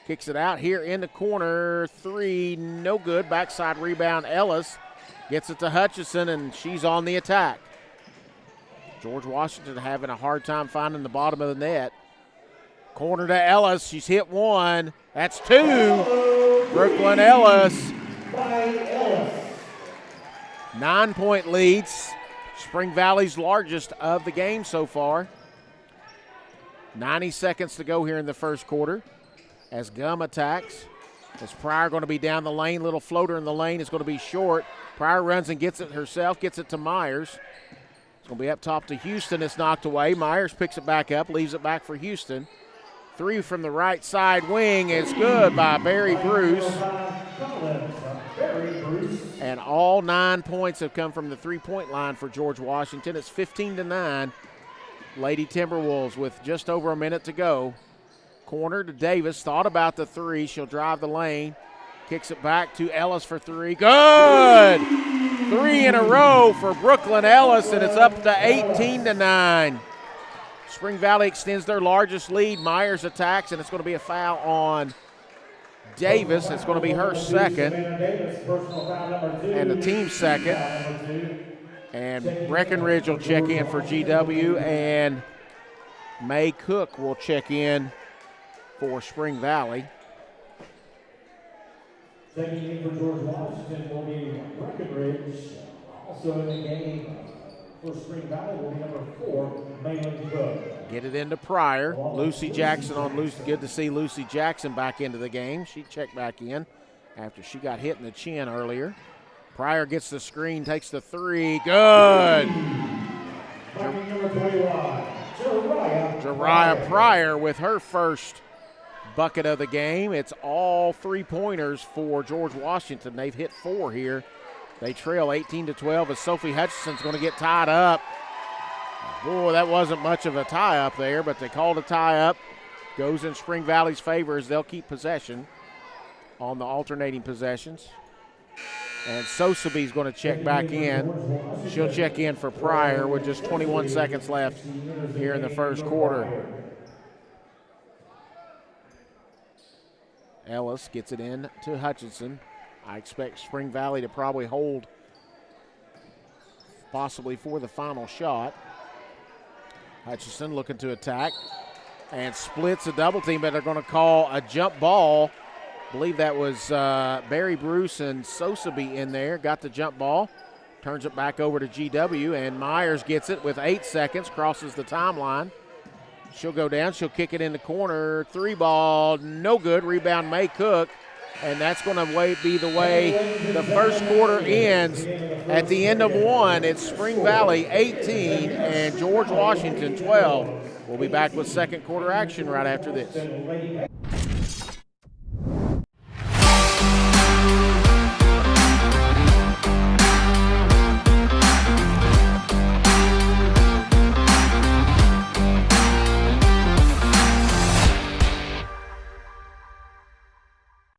kicks it out here in the corner. Three, no good. Backside rebound, Ellis gets it to Hutchinson, and she's on the attack. George Washington having a hard time finding the bottom of the net. Corner to Ellis, she's hit one. That's 2. Brooklyn Ellis. 9-point leads. Spring Valley's largest of the game so far. 90 seconds to go here in the first quarter as Gum attacks. As Pryor going to be down the lane, little floater in the lane is going to be short. Pryor runs and gets it herself, gets it to Myers. It's going to be up top to Houston. It's knocked away. Myers picks it back up, leaves it back for Houston. 3 from the right side wing is good by Barry Bruce. And all 9 points have come from the three-point line for George Washington. It's 15-9. Lady Timberwolves with just over a minute to go. Corner to Davis, thought about the 3. She'll drive the lane. Kicks it back to Ellis for 3. Good! 3 in a row for Brooklyn Ellis, and it's up to 18-9. Spring Valley extends their largest lead. Myers attacks, and it's going to be a foul on Davis. It's going to be her second, and the team's second. And Breckenridge will check in for GW, and May Cook will check in for Spring Valley. Checking in for George Washington will be Breckenridge. Also in the game for Spring Valley will be number 4, Maylin Cook. Get it into Pryor. Lucy Jackson on Lucy. Good to see Lucy Jackson back into the game. She checked back in after she got hit in the chin earlier. Pryor gets the screen, takes the 3. Good. Jariah Pryor with her first bucket of the game. It's all 3-pointers for George Washington. They've hit 4 here. They trail 18-12 as Sophie Hutchinson's going to get tied up. Boy, that wasn't much of a tie-up there, but they called a tie-up. Goes in Spring Valley's favor as they'll keep possession on the alternating possessions. And Sosabee's going to check back in. She'll check in for Pryor with just 21 seconds left here in the first quarter. Ellis gets it in to Hutchinson. I expect Spring Valley to probably hold possibly for the final shot. Hutchinson looking to attack and splits a double team, but they're going to call a jump ball. I believe that was Barry Bruce and Sosabee in there. Got the jump ball, turns it back over to GW, and Myers gets it with 8 seconds, crosses the timeline. She'll go down, she'll kick it in the corner. 3 ball, no good. Rebound May Cook, and that's going to be the way the first quarter ends. At the end of 1, it's Spring Valley 18 and George Washington 12. We'll be back with second quarter action right after this.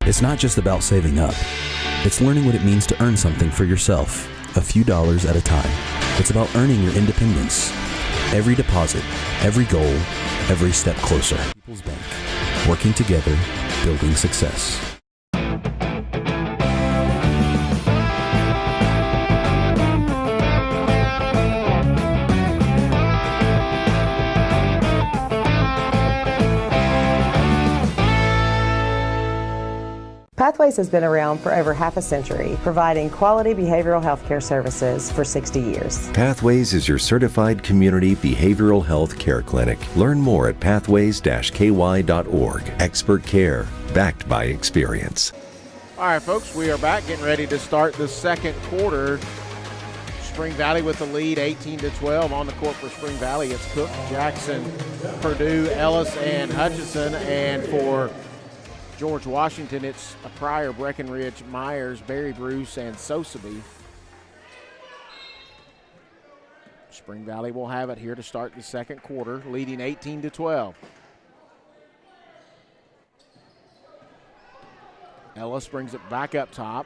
It's not just about saving up. It's learning what it means to earn something for yourself, a few dollars at a time. It's about earning your independence. Every deposit, every goal, every step closer. People's Bank. Working together, building success. Pathways has been around for over half a century, providing quality behavioral health care services for 60 years. Pathways is your certified community behavioral health care clinic. Learn more at pathways-ky.org. Expert care, backed by experience. All right, folks, we are back, getting ready to start the second quarter. Spring Valley with the lead, 18-12 on the court for Spring Valley. It's Cook, Jackson, Purdue, Ellis, and Hutchinson, and for George Washington, it's a Pryor, Breckenridge, Myers, Barry Bruce, and Sosabee. Spring Valley will have it here to start the second quarter, leading 18-12. Ellis brings it back up top,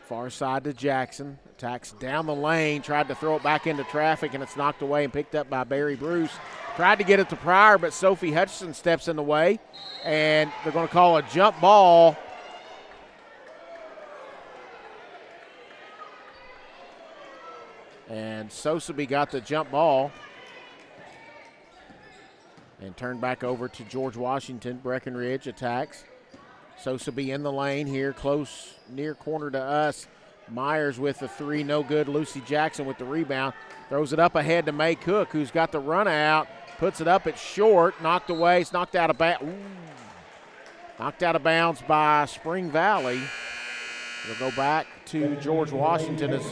far side to Jackson. Attacks down the lane, tried to throw it back into traffic, and it's knocked away and picked up by Barry Bruce. Tried to get it to Pryor, but Sophie Hutchinson steps in the way, and they're going to call a jump ball. And Sosabee got the jump ball and turned back over to George Washington. Breckenridge attacks. Sosa be in the lane here, close, near corner to us. Myers with the three, no good. Lucy Jackson with the rebound. Throws it up ahead to May Cook, who's got the run out. Puts it up, it's short, knocked away. It's knocked out of bounds by Spring Valley. It'll go back to George Washington as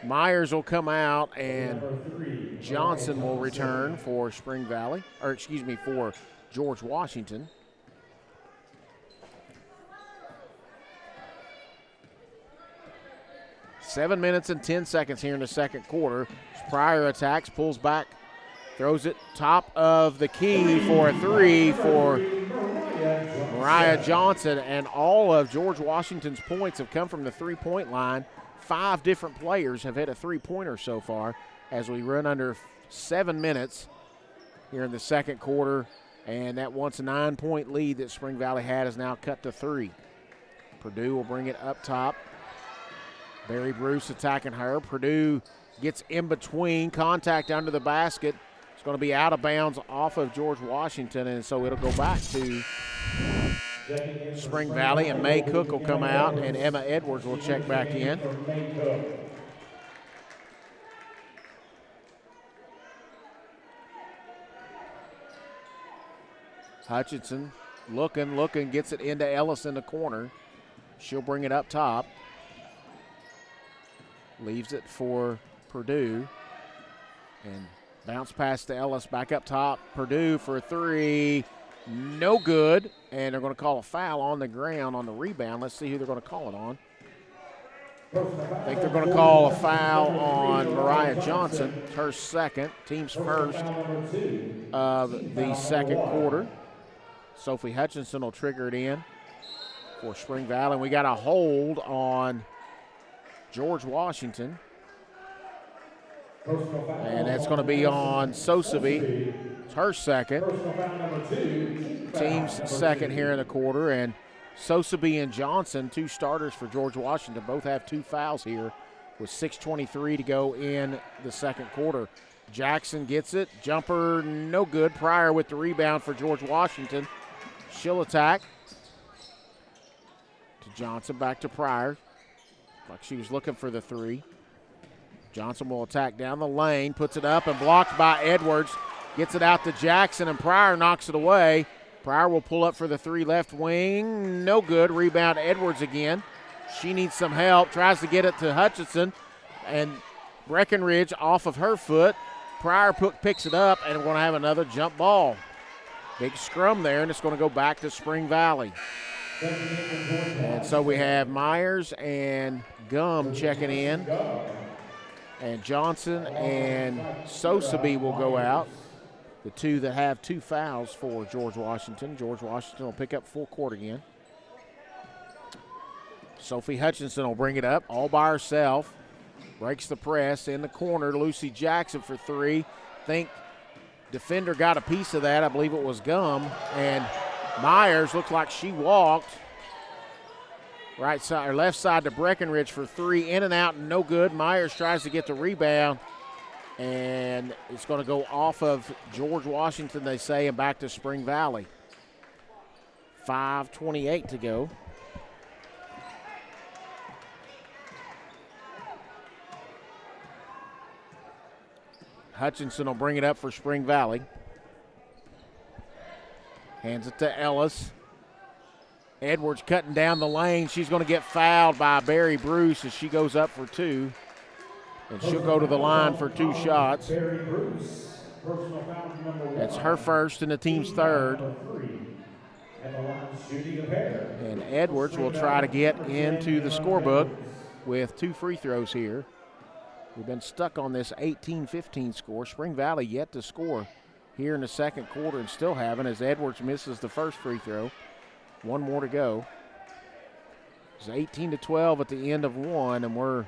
Myers will come out and Johnson will return for Spring Valley, or excuse me, for George Washington. Seven minutes and 10 seconds here in the second quarter. Pryor attacks, pulls back, throws it top of the key for a three for Mariah Johnson, and all of George Washington's points have come from the three-point line. 5 different players have hit a three-pointer so far as we run under 7 minutes here in the second quarter, and that once 9-point lead that Spring Valley had is now cut to 3. Purdue will bring it up top. Barry Bruce attacking her. Purdue gets in between, contact under the basket. It's going to be out of bounds off of George Washington, and so it'll go back to Spring Valley, and May Cook will come out, and Emma Edwards will check back in. Hutchinson looking, gets it into Ellis in the corner. She'll bring it up top. Leaves it for Purdue. And bounce pass to Ellis, back up top. Purdue for a three. No good. And they're going to call a foul on the ground on the rebound. Let's see who they're going to call it on. I think they're going to call a foul on Mariah Johnson. It's her second, team's first of the second quarter. Sophie Hutchinson will trigger it in for Spring Valley. And we got a hold on George Washington. And that's going to be on Sosaby. It's her second. Team's second here in the quarter. And Sosaby and Johnson, 2 starters for George Washington, both have 2 fouls here with 6:23 to go in the second quarter. Jackson gets it. Jumper, no good. Pryor with the rebound for George Washington. She'll attack. To Johnson, back to Pryor. Like she was looking for the three. Johnson will attack down the lane, puts it up and blocked by Edwards. Gets it out to Jackson, and Pryor knocks it away. Pryor will pull up for the three left wing. No good. Rebound Edwards again. She needs some help. Tries to get it to Hutchinson, and Breckenridge off of her foot. Pryor picks it up, and we're going to have another jump ball. Big scrum there, and it's going to go back to Spring Valley. And so we have Myers and Gum checking in. And Johnson and Sosaby will go out. The 2 that have 2 fouls for George Washington. George Washington will pick up full court again. Sophie Hutchinson will bring it up all by herself. Breaks the press in the corner. Lucy Jackson for 3. Think defender got a piece of that. I believe it was Gum. And Myers looked like she walked. Right side or left side to Breckenridge for 3. In and out, no good. Myers tries to get the rebound. And it's going to go off of George Washington, they say, and back to Spring Valley. 5:28 to go. Hutchinson will bring it up for Spring Valley. Hands it to Ellis. Edwards cutting down the lane. She's going to get fouled by Barry Bruce as she goes up for 2. And she'll go to the line for 2 shots. That's her first and the team's third. And Edwards will try to get into the scorebook with 2 free throws here. We've been stuck on this 18-15 score. Spring Valley yet to score here in the second quarter and still haven't, as Edwards misses the first free throw. 1 more to go. It's 18-12 at the end of 1, and we're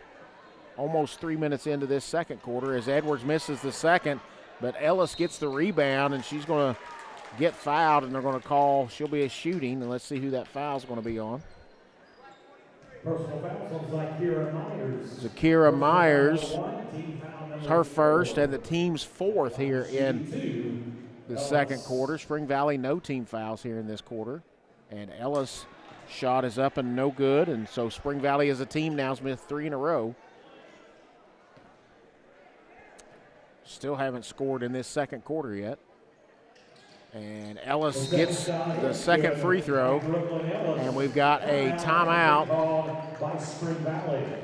almost 3 minutes into this second quarter as Edwards misses the second, but Ellis gets the rebound, and she's going to get fouled, and they're going to call, she'll be a shooting, and let's see who that foul's going to be on. Personal fouls on Zakira Myers. Zakira Myers, her first and the team's 4th here in the second quarter. Spring Valley, no team fouls here in this quarter. And Ellis' shot is up and no good, and so Spring Valley as a team now has missed 3 in a row. Still haven't scored in this second quarter yet. And Ellis gets the second free throw, and we've got a timeout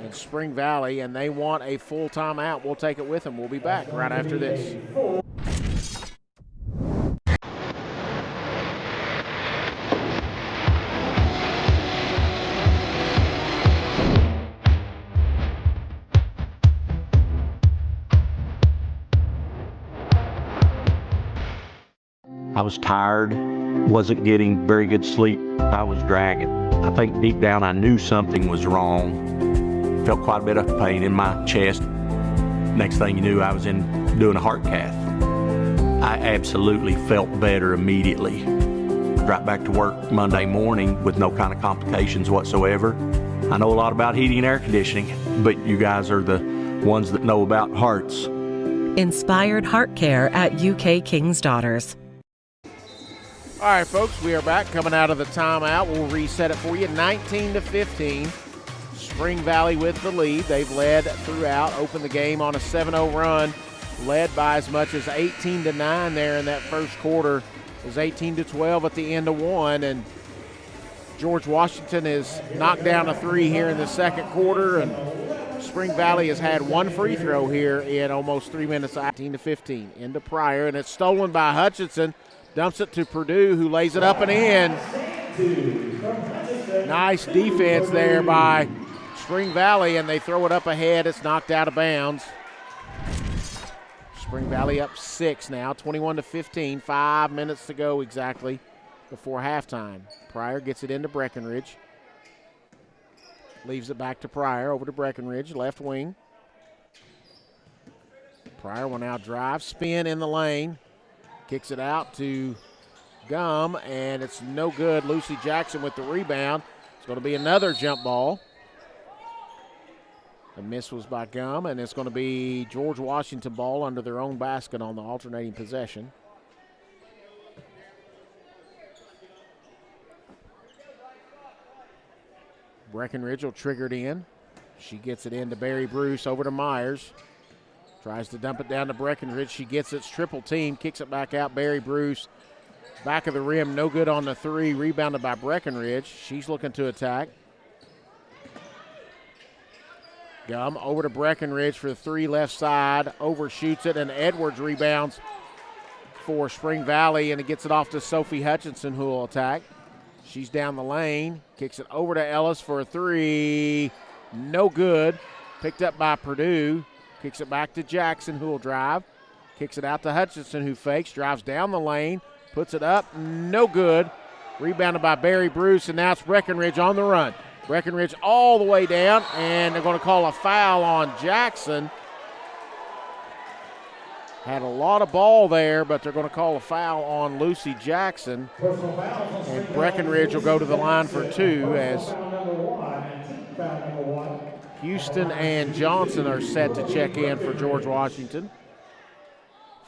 in Spring Valley, and they want a full timeout. We'll take it with them. We'll be back right after this. I was tired, wasn't getting very good sleep. I was dragging. I think deep down I knew something was wrong. Felt quite a bit of pain in my chest. Next thing you knew, I was doing a heart cath. I absolutely felt better immediately. Right back to work Monday morning with no kind of complications whatsoever. I know a lot about heating and air conditioning, but you guys are the ones that know about hearts. Inspired Heart Care at UK King's Daughters. All right, folks, we are back coming out of the timeout. We'll reset it for you. 19-15. Spring Valley with the lead. They've led throughout, opened the game on a 7-0 run, led by as much as 18-9 there in that first quarter. It was 18-12 at the end of one, and George Washington has knocked down a 3 here in the second quarter, and Spring Valley has had one free throw here in almost 3 minutes. 18-15 into Pryor, and it's stolen by Hutchinson. Dumps it to Purdue, who lays it up and in. Nice defense there by Spring Valley, and they throw it up ahead. It's knocked out of bounds. Spring Valley up 6 now, 21-15. 5 minutes to go exactly before halftime. Pryor gets it into Breckenridge. Leaves it back to Pryor, over to Breckenridge, left wing. Pryor will now drive, spin in the lane. Kicks it out to Gum, and it's no good. Lucy Jackson with the rebound. It's going to be another jump ball. The miss was by Gum, and it's going to be George Washington ball under their own basket on the alternating possession. Breckenridge will trigger it in. She gets it into Barry Bruce, over to Myers. Tries to dump it down to Breckenridge. She gets its triple team, kicks it back out. Barry Bruce, back of the rim, no good on the 3. Rebounded by Breckenridge. She's looking to attack. Gum over to Breckenridge for the 3 left side. Overshoots it, and Edwards rebounds for Spring Valley, and it gets it off to Sophie Hutchinson, who will attack. She's down the lane. Kicks it over to Ellis for a 3. No good. Picked up by Purdue. Kicks it back to Jackson, who will drive. Kicks it out to Hutchinson, who fakes. Drives down the lane. Puts it up. No good. Rebounded by Barry Bruce, and now it's Breckenridge on the run. Breckenridge all the way down, and they're going to call a foul on Jackson. Had a lot of ball there, but they're going to call a foul on Lucy Jackson. And Breckenridge will go to the line for 2 as Houston and Johnson are set to check in for George Washington.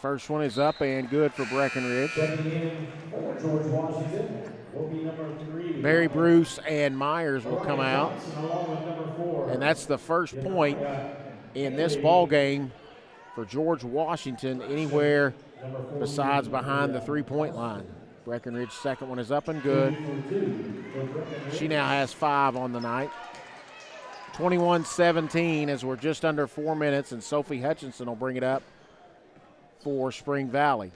First one is up and good for Breckenridge. Barry Bruce and Myers will come out. And that's the first point in this ball game for George Washington anywhere besides behind the 3-point line. Breckenridge's second one is up and good. She now has 5 on the night. 21-17 as we're just under 4 minutes, and Sophie Hutchinson will bring it up for Spring Valley.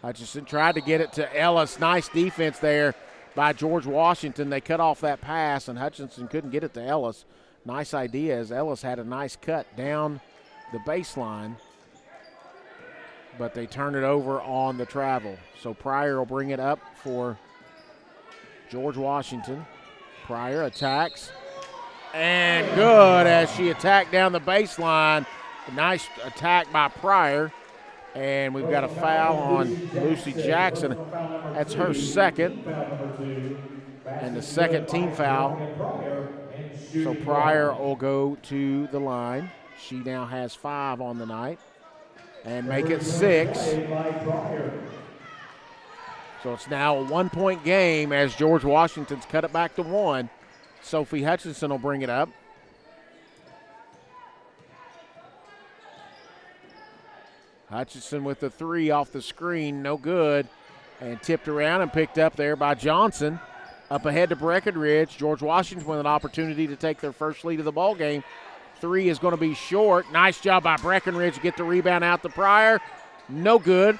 Hutchinson tried to get it to Ellis. Nice defense there by George Washington. They cut off that pass, and Hutchinson couldn't get it to Ellis. Nice idea, as Ellis had a nice cut down the baseline, but they turn it over on the travel. So Pryor will bring it up for George Washington. Pryor attacks, and good as she attacked down the baseline. A nice attack by Pryor, and we've got a foul on Lucy Jackson. That's her second, and the second team foul. So Pryor will go to the line. She now has 5 on the night and make it 6. So it's now a 1-point game as George Washington's cut it back to 1. Sophie Hutchinson will bring it up. Hutchinson with the 3 off the screen, no good. And tipped around and picked up there by Johnson. Up ahead to Breckenridge. George Washington with an opportunity to take their first lead of the ball game. 3 is going to be short. Nice job by Breckenridge to get the rebound out to Pryor. No good.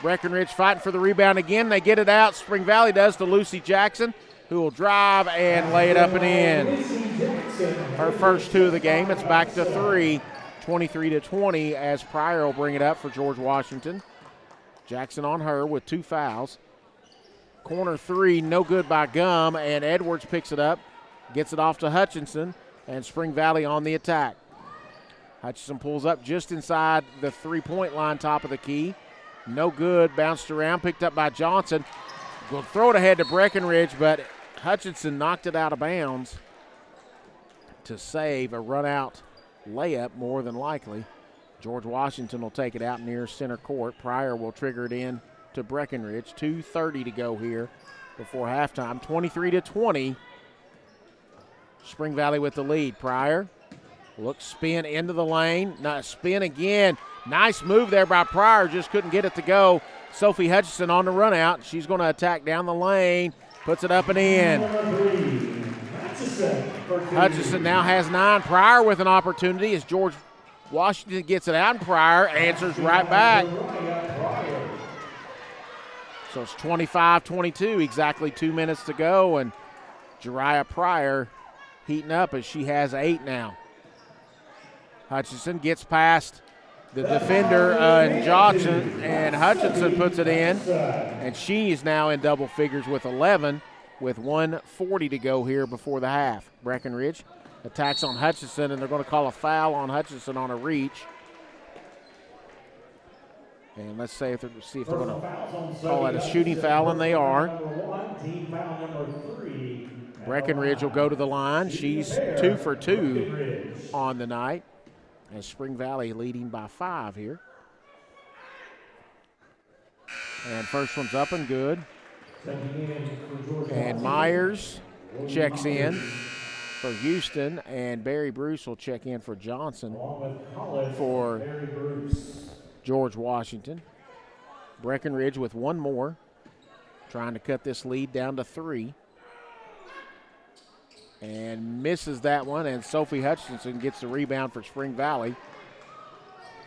Breckenridge fighting for the rebound again. They get it out. Spring Valley does to Lucy Jackson, who will drive and lay it up and in. Her first 2 of the game. It's back to 3, 23-20 as Pryor will bring it up for George Washington. Jackson on her with 2 fouls. Corner 3, no good by Gum, and Edwards picks it up, gets it off to Hutchinson, and Spring Valley on the attack. Hutchinson pulls up just inside the 3-point line, top of the key. No good, bounced around, picked up by Johnson. Will throw it ahead to Breckenridge, but Hutchinson knocked it out of bounds to save a run-out layup, more than likely. George Washington will take it out near center court. Pryor will trigger it in to Breckenridge. 2:30 to go here before halftime. 23-20. Spring Valley with the lead. Pryor looks, spin into the lane. Spin again. Nice move there by Pryor. Just couldn't get it to go. Sophie Hutchinson on the run out. She's going to attack down the lane. Puts it up and in. Hutchinson now has 9. Pryor with an opportunity as George Washington gets it out, and Pryor answers right back. So it's 25-22, exactly 2 minutes to go, and Jariah Pryor heating up as she has 8 now. Hutchinson gets past the defender and Johnson, and Hutchinson puts it in, and she is now in double figures with 11 with 1:40 to go here before the half. Breckenridge attacks on Hutchinson, and they're going to call a foul on Hutchinson on a reach. And let's see if they're going to call that a shooting foul, and they are. Breckenridge will go to the line. She's 2 for 2 on the night, as Spring Valley leading by 5 here. And first one's up and good. And Myers checks in for Houston, and Barry Bruce will check in for Johnson for George Washington. Breckenridge with 1 more, trying to cut this lead down to 3. And misses that one, and Sophie Hutchinson gets the rebound for Spring Valley.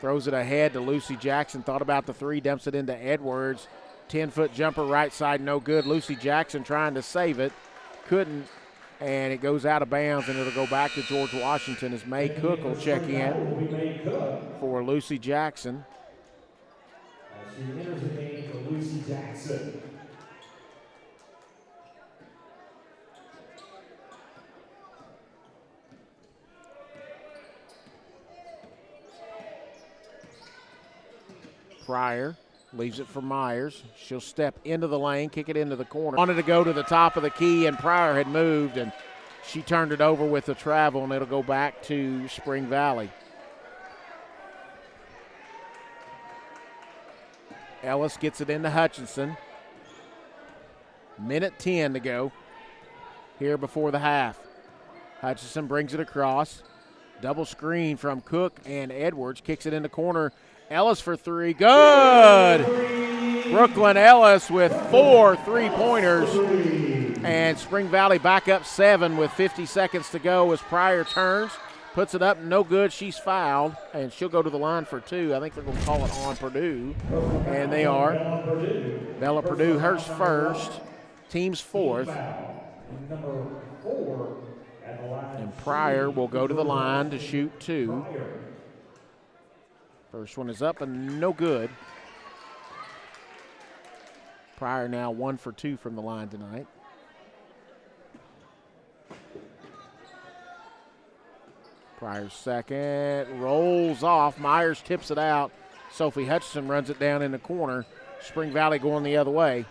Throws it ahead to Lucy Jackson. Thought about the 3, dumps it into Edwards. 10-foot jumper right side, no good. Lucy Jackson trying to save it. Couldn't, and it goes out of bounds, and it'll go back to George Washington as May Cook will check in for Lucy Jackson. She enters the game for Lucy Jackson. Pryor leaves it for Myers. She'll step into the lane, kick it into the corner. Wanted to go to the top of the key, and Pryor had moved, and she turned it over with the travel, and it'll go back to Spring Valley. Ellis gets it into Hutchinson. 1:10 to go here before the half. Hutchinson brings it across. Double screen from Cook, and Edwards kicks it in the corner. Ellis for 3. Good! Brooklyn Ellis with 4 3-pointers. And Spring Valley back up 7 with 50 seconds to go as Pryor turns. Puts it up, no good. She's fouled, and she'll go to the line for 2. I think they're going to call it on Purdue, and they are. Bella Purdue, hers first, team's 4th. And Pryor will go to the line to shoot 2. First one is up and no good. Pryor now 1 for 2 from the line tonight. Pryor's second, rolls off. Myers tips it out. Sophie Hutchinson runs it down in the corner. Spring Valley going the other way.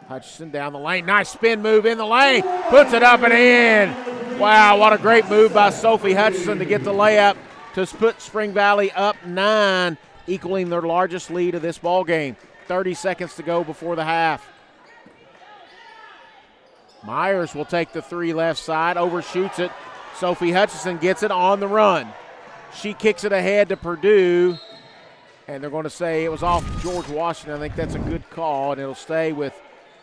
Hutchinson down the lane. Nice spin move in the lane. Puts it up and in. Wow, what a great move by Sophie Hutchinson to get the layup to put Spring Valley up 9, equaling their largest lead of this ball game. 30 seconds to go before the half. Myers will take the three left side, overshoots it. Sophie Hutchinson gets it on the run. She kicks it ahead to Purdue, and they're going to say it was off George Washington. I think that's a good call, and it'll stay with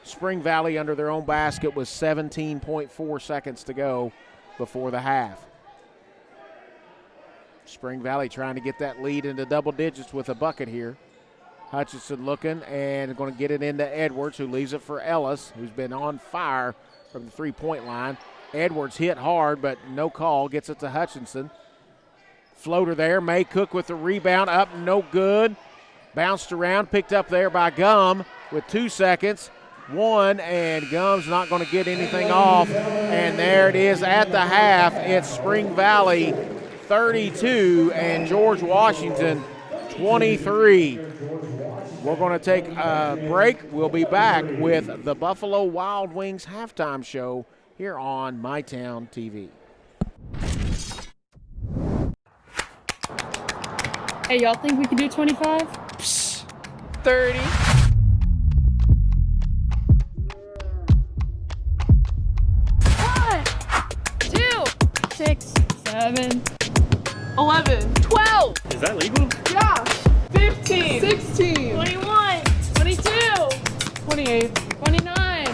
Spring Valley under their own basket with 17.4 seconds to go before the half. Spring Valley trying to get that lead into double digits with a bucket here. Hutchinson looking and going to get it into Edwards, who leaves it for Ellis, who's been on fire from the three-point line. Edwards hit hard, but no call. Gets it to Hutchinson. Floater there. May Cook with the rebound. Up, no good. Bounced around, picked up there by Gum with 2 seconds. One, and Gum's not going to get anything off. And there it is at the half. It's Spring Valley 32 and George Washington 23. We're going to take a break. We'll be back with the Buffalo Wild Wings halftime show here on MyTown TV. Hey, y'all think we can do 25? 30. 1, 2, 6, 7, 11. 12. Is that legal? Yeah. 15. 16. 21, 22, 28. 29,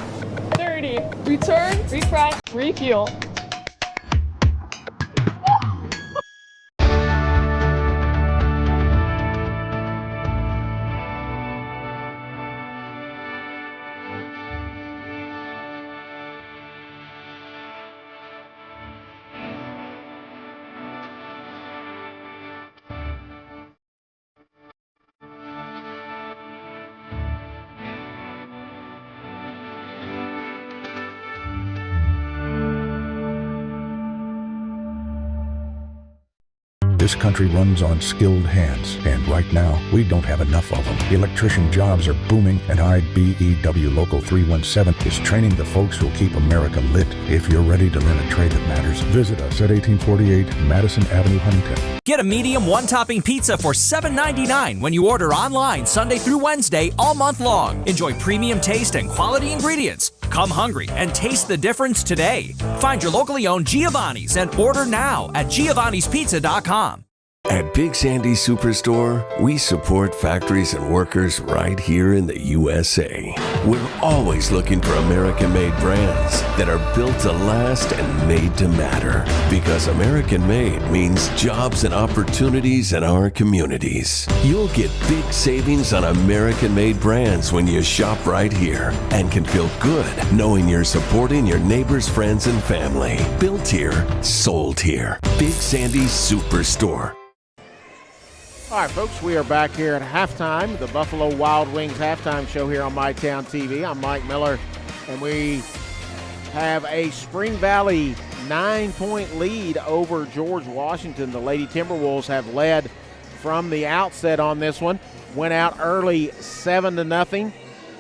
30. Return. refresh. Refuel. This country runs on skilled hands, and right now, we don't have enough of them. Electrician jobs are booming, and IBEW Local 317 is training the folks who'll keep America lit. If you're ready to learn a trade that matters, visit us at 1848 Madison Avenue, Huntington. Get a medium one-topping pizza for $7.99 when you order online Sunday through Wednesday all month long. Enjoy premium taste and quality ingredients. Come hungry and taste the difference today. Find your locally owned Giovanni's and order now at giovannispizza.com. At Big Sandy Superstore, we support factories and workers right here in the USA. We're always looking for American-made brands that are built to last and made to matter. Because American-made means jobs and opportunities in our communities. You'll get big savings on American-made brands when you shop right here and can feel good knowing you're supporting your neighbors, friends, and family. Built here, sold here. Big Sandy Superstore. All right, folks, we are back here at halftime, the Buffalo Wild Wings halftime show here on MyTown TV. I'm Mike Miller, and we have a Spring Valley 9-point lead over George Washington. The Lady Timberwolves have led from the outset on this one. Went out early 7-0,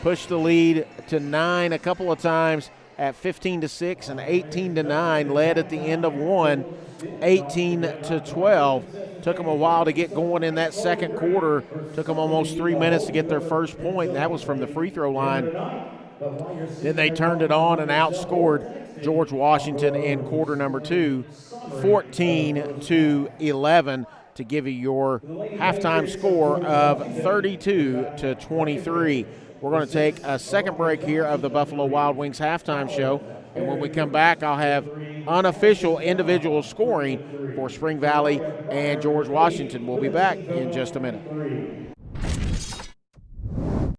pushed the lead to 9 a couple of times at 15-6 and 18-9, led at the end of one, 18-12. Took them a while to get going in that second quarter. Took them almost 3 minutes to get their first point, and that was from the free throw line. Then they turned it on and outscored George Washington in quarter number 2, 14-11, to give you your halftime score of 32-23. We're going to take a second break here of the Buffalo Wild Wings halftime show. And when we come back, I'll have unofficial individual scoring for Spring Valley and George Washington. We'll be back in just a minute.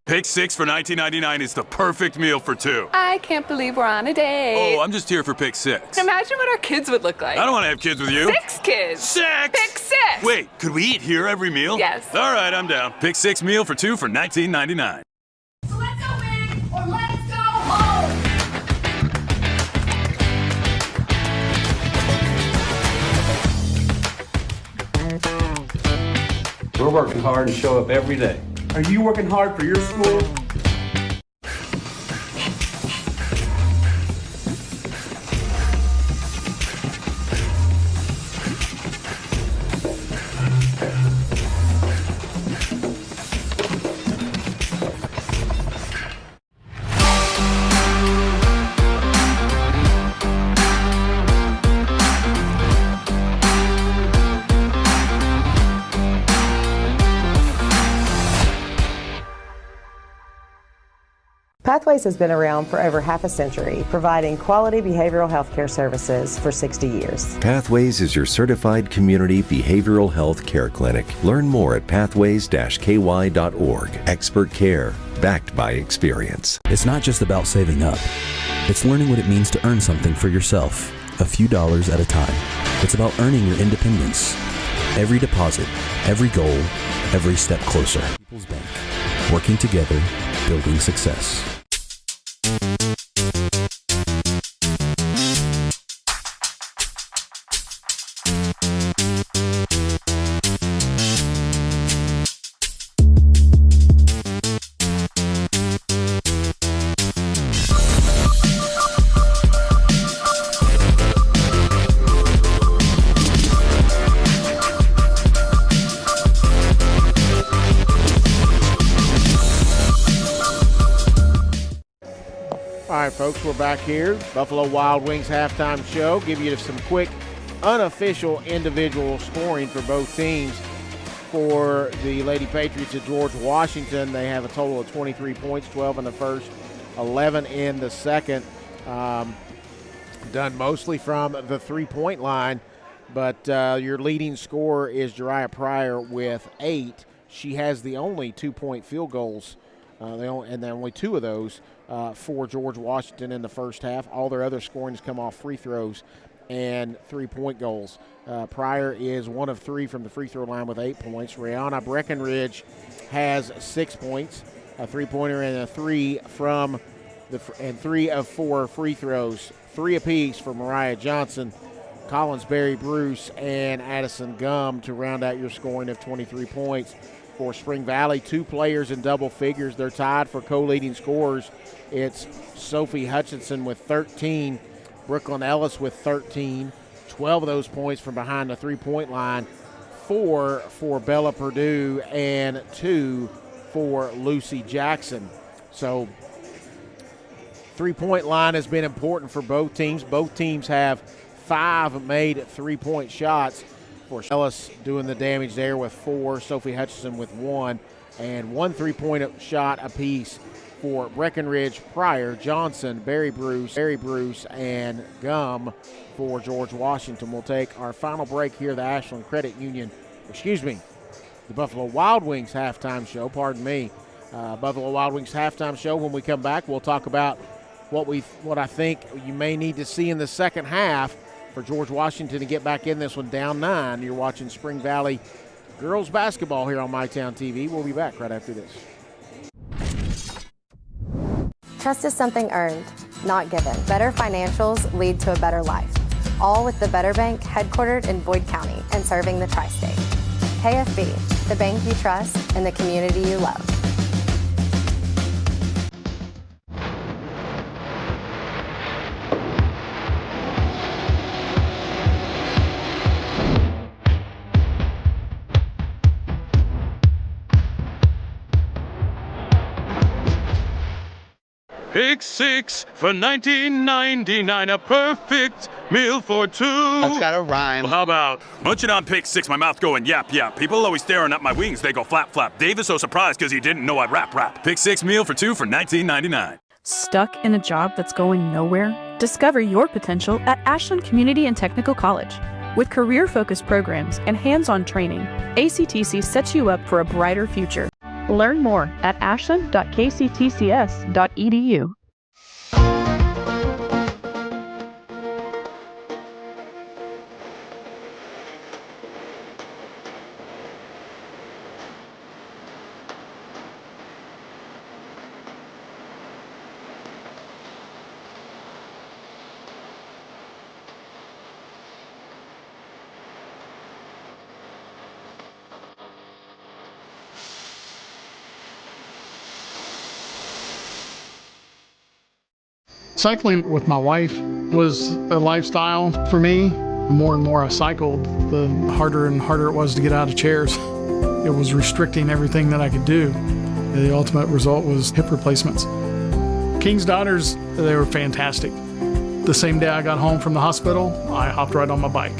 Pick 6 for $19.99 is the perfect meal for two. I can't believe we're on a date. Oh, I'm just here for pick 6. Imagine what our kids would look like. I don't want to have kids with you. 6 kids. 6? Pick 6. Wait, could we eat here every meal? Yes. All right, I'm down. Pick 6 meal for 2 for $19.99. So let's go big or let's go home. We're working hard and show up every day. Are you working hard for your school? Pathways has been around for over half a century, providing quality behavioral health care services for 60 years. Pathways is your certified community behavioral health care clinic. Learn more at pathways-ky.org. Expert care, backed by experience. It's not just about saving up. It's learning what it means to earn something for yourself, a few dollars at a time. It's about earning your independence. Every deposit, every goal, every step closer. People's Bank. Working together, building success. All right, folks, we're back here. Buffalo Wild Wings halftime show. Give you some quick, unofficial individual scoring for both teams. For the Lady Patriots at George Washington, they have a total of 23 points, 12 in the first, 11 in the second. Done mostly from the three-point line, but your leading scorer is Jariah Pryor with 8. She has the only 2-point field goals, and only 2 of those for George Washington in the first half. All their other scoring has come off free throws and 3-point goals. Pryor is 1 of 3 from the free throw line with 8 points. Rihanna Breckenridge has 6 points, a three-pointer and a 3 and 3 of 4 free throws. 3 apiece for Mariah Johnson, Collins Berry Bruce, and Addison Gum to round out your scoring of 23 points. For Spring Valley, 2 players in double figures. They're tied for co-leading scorers. It's Sophie Hutchinson with 13, Brooklyn Ellis with 13, 12 of those points from behind the three-point line, 4 for Bella Purdue, and 2 for Lucy Jackson. So three-point line has been important for both teams. Both teams have 5 made three-point shots. For Ellis doing the damage there with 4, Sophie Hutchinson with 1, and 1 3-point shot apiece for Breckenridge, Pryor, Johnson, Berry Bruce, and Gum for George Washington. We'll take our final break here, the Ashland Credit Union, the Buffalo Wild Wings halftime show, Buffalo Wild Wings halftime show. When we come back, we'll talk about what I think you may need to see in the second half for George Washington to get back in this one down 9. You're watching Spring Valley girls basketball here on MyTown TV. We'll be back right after this. Trust is something earned, not given. Better financials lead to a better life. All with the Better Bank, headquartered in Boyd County and serving the tri-state. KFB, the bank you trust and the community you love. Pick 6 for $19.99, a perfect meal for 2. That's got a rhyme. Well, how about munching on Pick 6, my mouth going yap, yap. People always staring at my wings, they go flap, flap. Dave is so surprised because he didn't know I'd rap. Pick 6 meal for 2 for $19.99. Stuck in a job that's going nowhere? Discover your potential at Ashland Community and Technical College. With career-focused programs and hands-on training, ACTC sets you up for a brighter future. Learn more at ashland.kctcs.edu. Cycling with my wife was a lifestyle for me. The more and more I cycled, the harder and harder it was to get out of chairs. It was restricting everything that I could do. The ultimate result was hip replacements. King's Daughters, they were fantastic. The same day I got home from the hospital, I hopped right on my bike.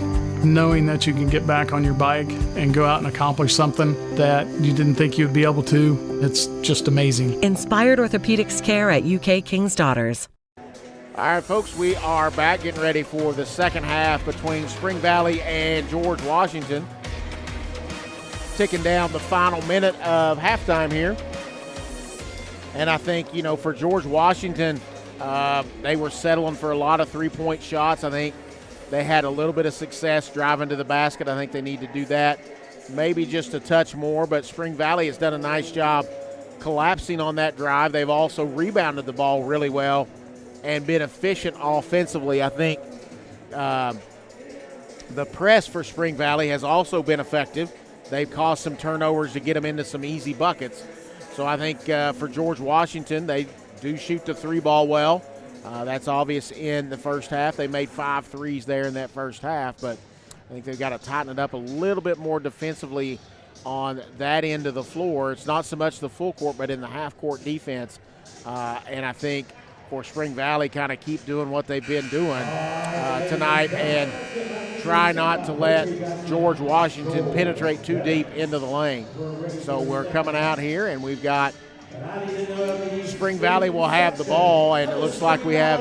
knowing that you can get back on your bike and go out and accomplish something that you didn't think you'd be able to, it's just amazing. Inspired Orthopedics Care at UK King's Daughters. All right, folks, we are back getting ready for the second half between Spring Valley and George Washington. Ticking down the final minute of halftime here. And I think, you know, for George Washington, they were settling for a lot of three-point shots. I think they had a little bit of success driving to the basket. I think they need to do that maybe just a touch more, but Spring Valley has done a nice job collapsing on that drive. They've also rebounded the ball really well and been efficient offensively. I think the press for Spring Valley has also been effective. They've caused some turnovers to get them into some easy buckets. So I think for George Washington, they do shoot the three ball well. That's obvious in the first half. They made 5 threes there in that first half, but I think they've got to tighten it up a little bit more defensively on that end of the floor. It's not so much the full court, but in the half-court defense. And I think for Spring Valley, kind of keep doing what they've been doing tonight and try not to let George Washington penetrate too deep into the lane. So we're coming out here, and we've got Spring Valley will have the ball, and it looks like we have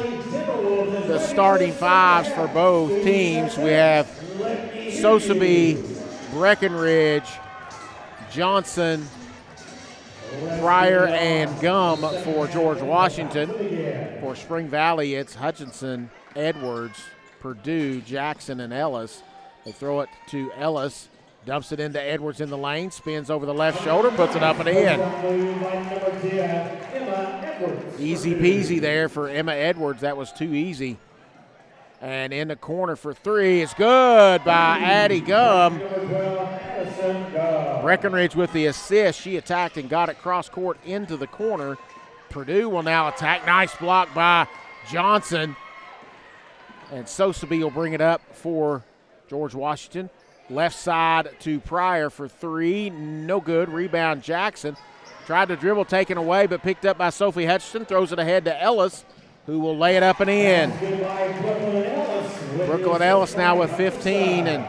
the starting fives for both teams. We have Sosebee, Breckenridge, Johnson, Pryor, and Gum for George Washington. For Spring Valley, it's Hutchinson, Edwards, Purdue, Jackson, and Ellis. They throw it to Ellis, dumps it into Edwards in the lane, spins over the left shoulder, puts it up and in. Easy peasy there for Emma Edwards. That was too easy. And in the corner for three is good by Addie Gum. Breckenridge with the assist. She attacked and got it cross court into the corner. Purdue will now attack. Nice block by Johnson. And Sosebee will bring it up for George Washington. Left side to Pryor for three. No good. Rebound Jackson. Tried to dribble, taken away, but picked up by Sophie Hutchinson. Throws it ahead to Ellis, who will lay it up and in. Brooklyn Ellis now with 15 and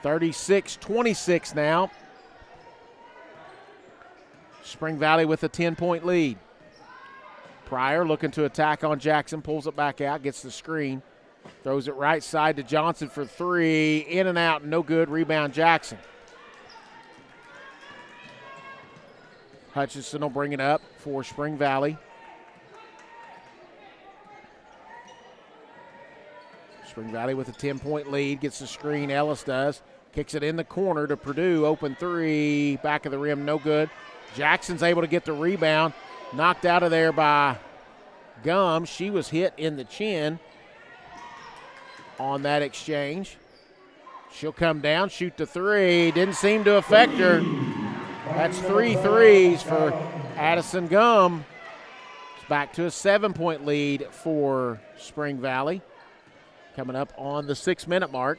36-26 now. Spring Valley with a 10-point lead. Pryor looking to attack on Jackson, pulls it back out, gets the screen, throws it right side to Johnson for three, in and out, no good. Rebound Jackson. Hutchinson will bring it up for Spring Valley. Spring Valley with a 10-point lead, gets the screen, Ellis does. Kicks it in the corner to Purdue, open three, back of the rim, no good. Jackson's able to get the rebound, knocked out of there by Gum. She was hit in the chin on that exchange. She'll come down, shoot the three, didn't seem to affect her. That's 3 threes for Addison Gum. It's back to a 7-point lead for Spring Valley. Coming up on the 6-minute mark.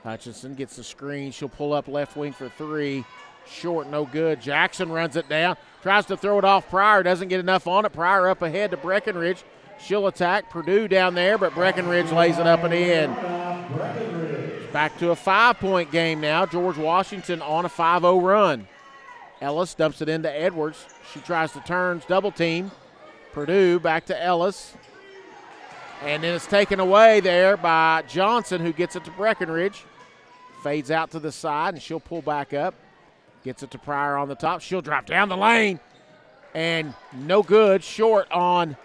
Hutchinson gets the screen. She'll pull up left wing for three. Short, no good. Jackson runs it down. Tries to throw it off Pryor. Doesn't get enough on it. Pryor up ahead to Breckenridge. She'll attack Purdue down there, but Breckenridge lays it up and in. Back to a 5-point game now. George Washington on a 5-0 run. Ellis dumps it into Edwards. She tries to turn, double team. Purdue back to Ellis. And then it's taken away there by Johnson, who gets it to Breckenridge. Fades out to the side, and she'll pull back up. Gets it to Pryor on the top. She'll drop down the lane. And no good. Short on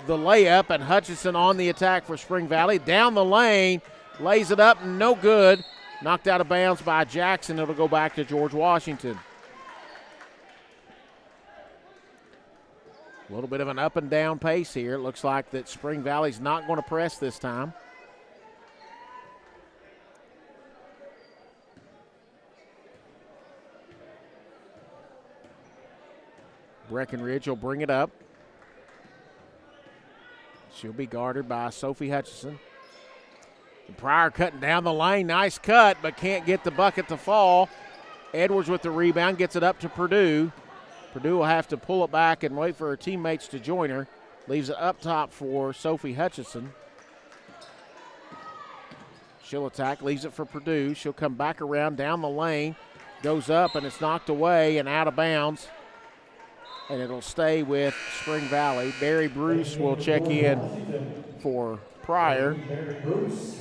the layup, and Hutchinson on the attack for Spring Valley. Down the lane. Lays it up, no good. Knocked out of bounds by Jackson. It'll go back to George Washington. A little bit of an up and down pace here. It looks like that Spring Valley's not going to press this time. Breckenridge will bring it up. She'll be guarded by Sophie Hutchinson. Pryor cutting down the lane. Nice cut, but can't get the bucket to fall. Edwards with the rebound, gets it up to Purdue. Purdue will have to pull it back and wait for her teammates to join her. Leaves it up top for Sophie Hutchison. She'll attack, leaves it for Purdue. She'll come back around down the lane, goes up, and it's knocked away and out of bounds. And it'll stay with Spring Valley. Barry Bruce will check in for Pryor. Barry Bruce.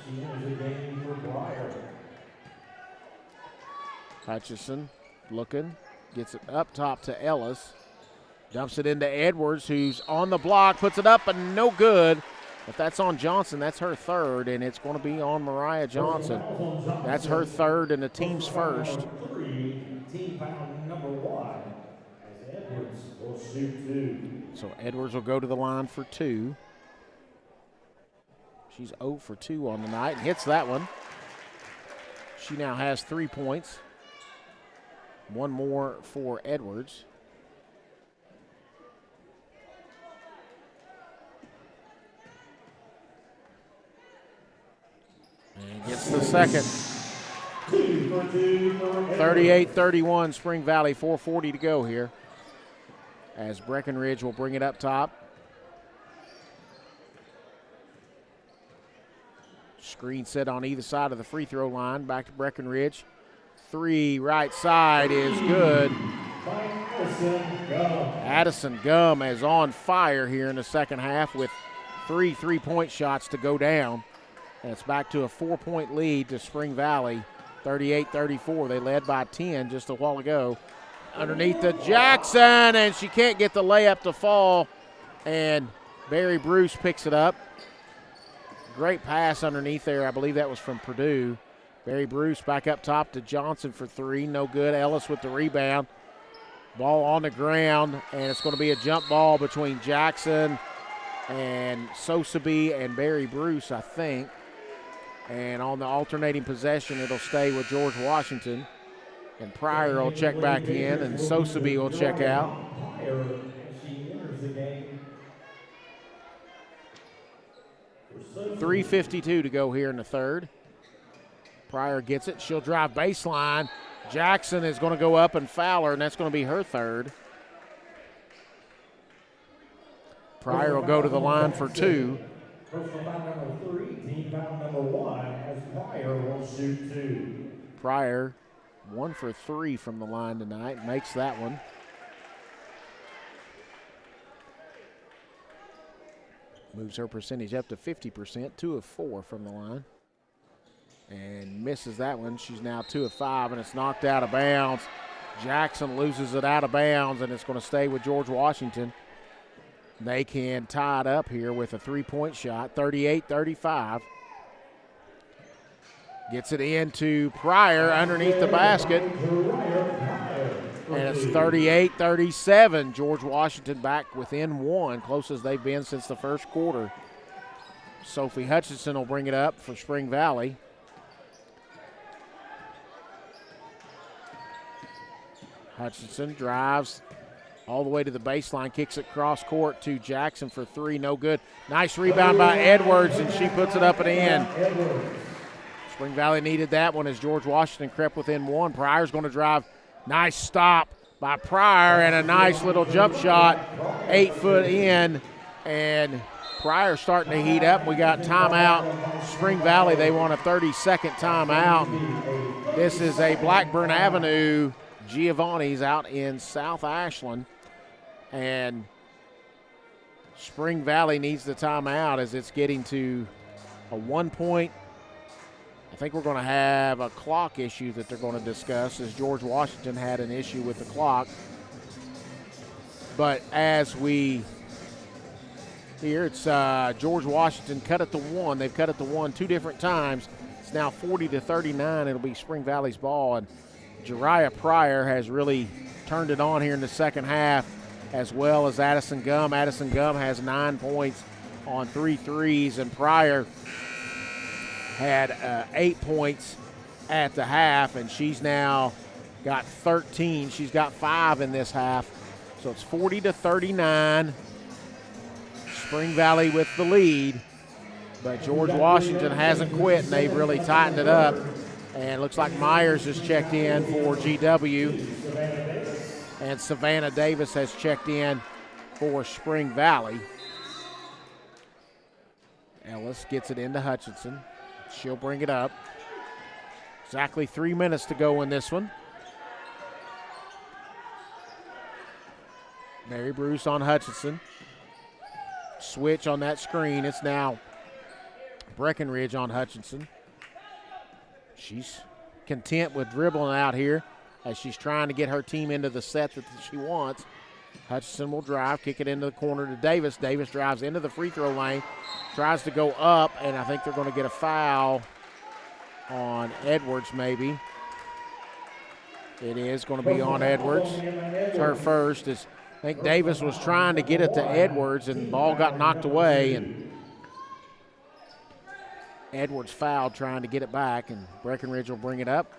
She enters the game for Pryor. Hutchison looking, gets it up top to Ellis. Dumps it into Edwards, who's on the block, puts it up, and no good. If that's on Johnson, that's her third, and it's going to be on Mariah Johnson. That's her third and the team's first. Team foul number 1 as Edwards will shoot 2. So Edwards will go to the line for 2. She's 0 for 2 on the night and hits that one. She now has 3 points. One more for Edwards. And gets the second. 38-31, Spring Valley, 4:40 to go here. As Breckenridge will bring it up top. Screen set on either side of the free throw line. Back to Breckenridge. 3 right side is good. Addison Gum is on fire here in the second half with 3 3-point shots to go down. And it's back to a 4-point lead to Spring Valley, 38-34. They led by 10 just a while ago. Underneath to Jackson, and she can't get the layup to fall. And Barry Bruce picks it up. Great pass underneath there. I believe that was from Purdue. Barry Bruce back up top to Johnson for 3. No good. Ellis with the rebound. Ball on the ground, and it's going to be a jump ball between Jackson and Sosaby and Barry Bruce, I think. And on the alternating possession, it'll stay with George Washington. And Pryor will check back in, and Sosaby will check out. 3:52 to go here in the third. Pryor gets it. She'll drive baseline. Jackson is going to go up and foul her, and that's going to be her third. Pryor will go to the line for 2. Personal foul number 3, team foul number 1, as Pryor will shoot 2. Pryor, 1 for 3 from the line tonight, makes that one. Moves her percentage up to 50%, 2 of 4 from the line. And misses that one. She's now 2 of 5, and it's knocked out of bounds. Jackson loses it out of bounds, and it's going to stay with George Washington. They can tie it up here with a 3-point shot, 38-35. Gets it into Pryor underneath the basket. And it's 38-37. George Washington back within 1, close as they've been since the first quarter. Sophie Hutchinson will bring it up for Spring Valley. Hutchinson drives all the way to the baseline, kicks it cross court to Jackson for 3, no good. Nice rebound by Edwards, and she puts it up and in. Spring Valley needed that one as George Washington crept within 1. Pryor's going to drive. Nice stop by Pryor and a nice little jump shot, 8 foot in, and Pryor starting to heat up. We got timeout. Spring Valley, they want a 30-second timeout. This is a Blackburn Avenue Giovanni's out in South Ashland. And Spring Valley needs the timeout as it's getting to a 1-point. I think we're going to have a clock issue that they're going to discuss, as George Washington had an issue with the clock. But as we hear, it's George Washington cut it to 1. They've cut it to 1 2 different times. It's now 40-39. It'll be Spring Valley's ball. And Jariah Pryor has really turned it on here in the second half, as well as Addison Gum. Addison Gum has 9 points on 3 threes, and Pryor had 8 points at the half, and she's now got 13. She's got 5 in this half. So it's 40-39. Spring Valley with the lead, but George Washington hasn't quit, and they've really tightened it up. And it looks like Myers has checked in for GW. And Savannah Davis has checked in for Spring Valley. Ellis gets it into Hutchinson. She'll bring it up. Exactly 3 minutes to go in this one. Mary Bruce on Hutchinson. Switch on that screen. It's now Breckenridge on Hutchinson. She's content with dribbling out here as she's trying to get her team into the set that she wants. Hutchinson will drive, kick it into the corner to Davis. Davis drives into the free throw lane, tries to go up, and I think they're going to get a foul on Edwards maybe. It is going to be on Edwards. It's her first. I think Davis was trying to get it to Edwards, and the ball got knocked away, and Edwards fouled trying to get it back, and Breckenridge will bring it up,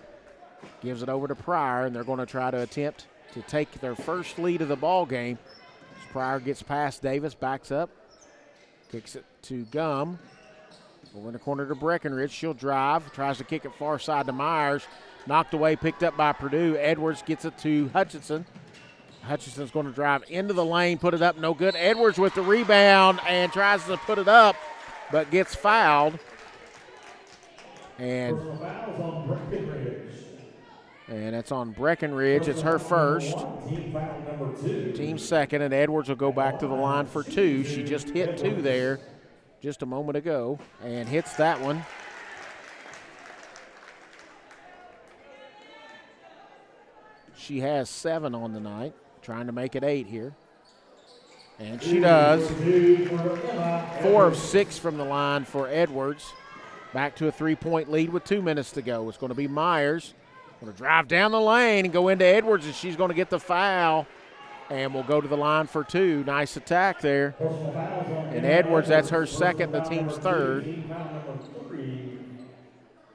gives it over to Pryor, and they're going to try to attempt to take their first lead of the ball game. Pryor gets past Davis, backs up, kicks it to Gum. Over in the corner to Breckenridge. She'll drive, tries to kick it far side to Myers. Knocked away, picked up by Purdue. Edwards gets it to Hutchinson. Hutchinson's going to drive into the lane, put it up, no good. Edwards with the rebound and tries to put it up, but gets fouled. And it's on Breckenridge. It's her first. Team second, and Edwards will go back to the line for two. She just hit two there just a moment ago and hits that one. She has 7 on the night, trying to make it 8 here. And she does. 4 of 6 from the line for Edwards. Back to a 3-point lead with 2 minutes to go. It's going to be Myers. Going to drive down the lane and go into Edwards, and she's going to get the foul. And we'll go to the line for 2. Nice attack there. And Edwards, that's her second, the team's third.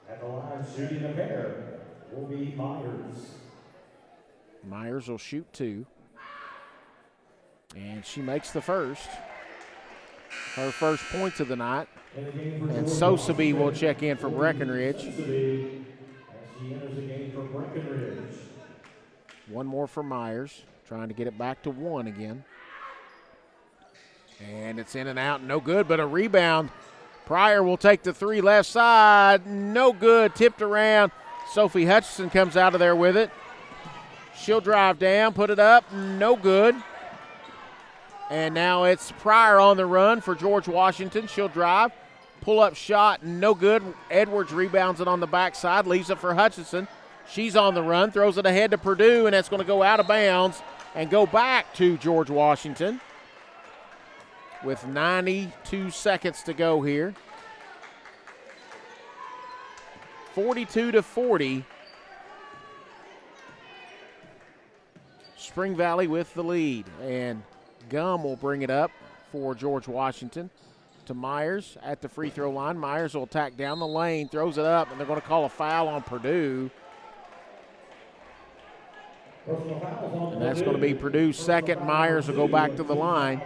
At the line shooting a pair will be Myers. Myers will shoot 2. And she makes the first. Her first points of the night. And Sosaby will check in for Breckenridge. One more for Myers. Trying to get it back to 1 again. And it's in and out, no good, but a rebound. Pryor will take the 3 left side, no good, tipped around. Sophie Hutchinson comes out of there with it. She'll drive down, put it up, no good. And now it's Pryor on the run for George Washington. She'll drive, pull up shot, no good. Edwards rebounds it on the backside, leaves it for Hutchinson. She's on the run, throws it ahead to Purdue, and that's going to go out of bounds and go back to George Washington with 92 seconds to go here. 42-40. Spring Valley with the lead, and Gum will bring it up for George Washington to Myers at the free throw line. Myers will attack down the lane, throws it up, and they're going to call a foul on Purdue. And that's going to be Purdue's second. Myers will go back to the line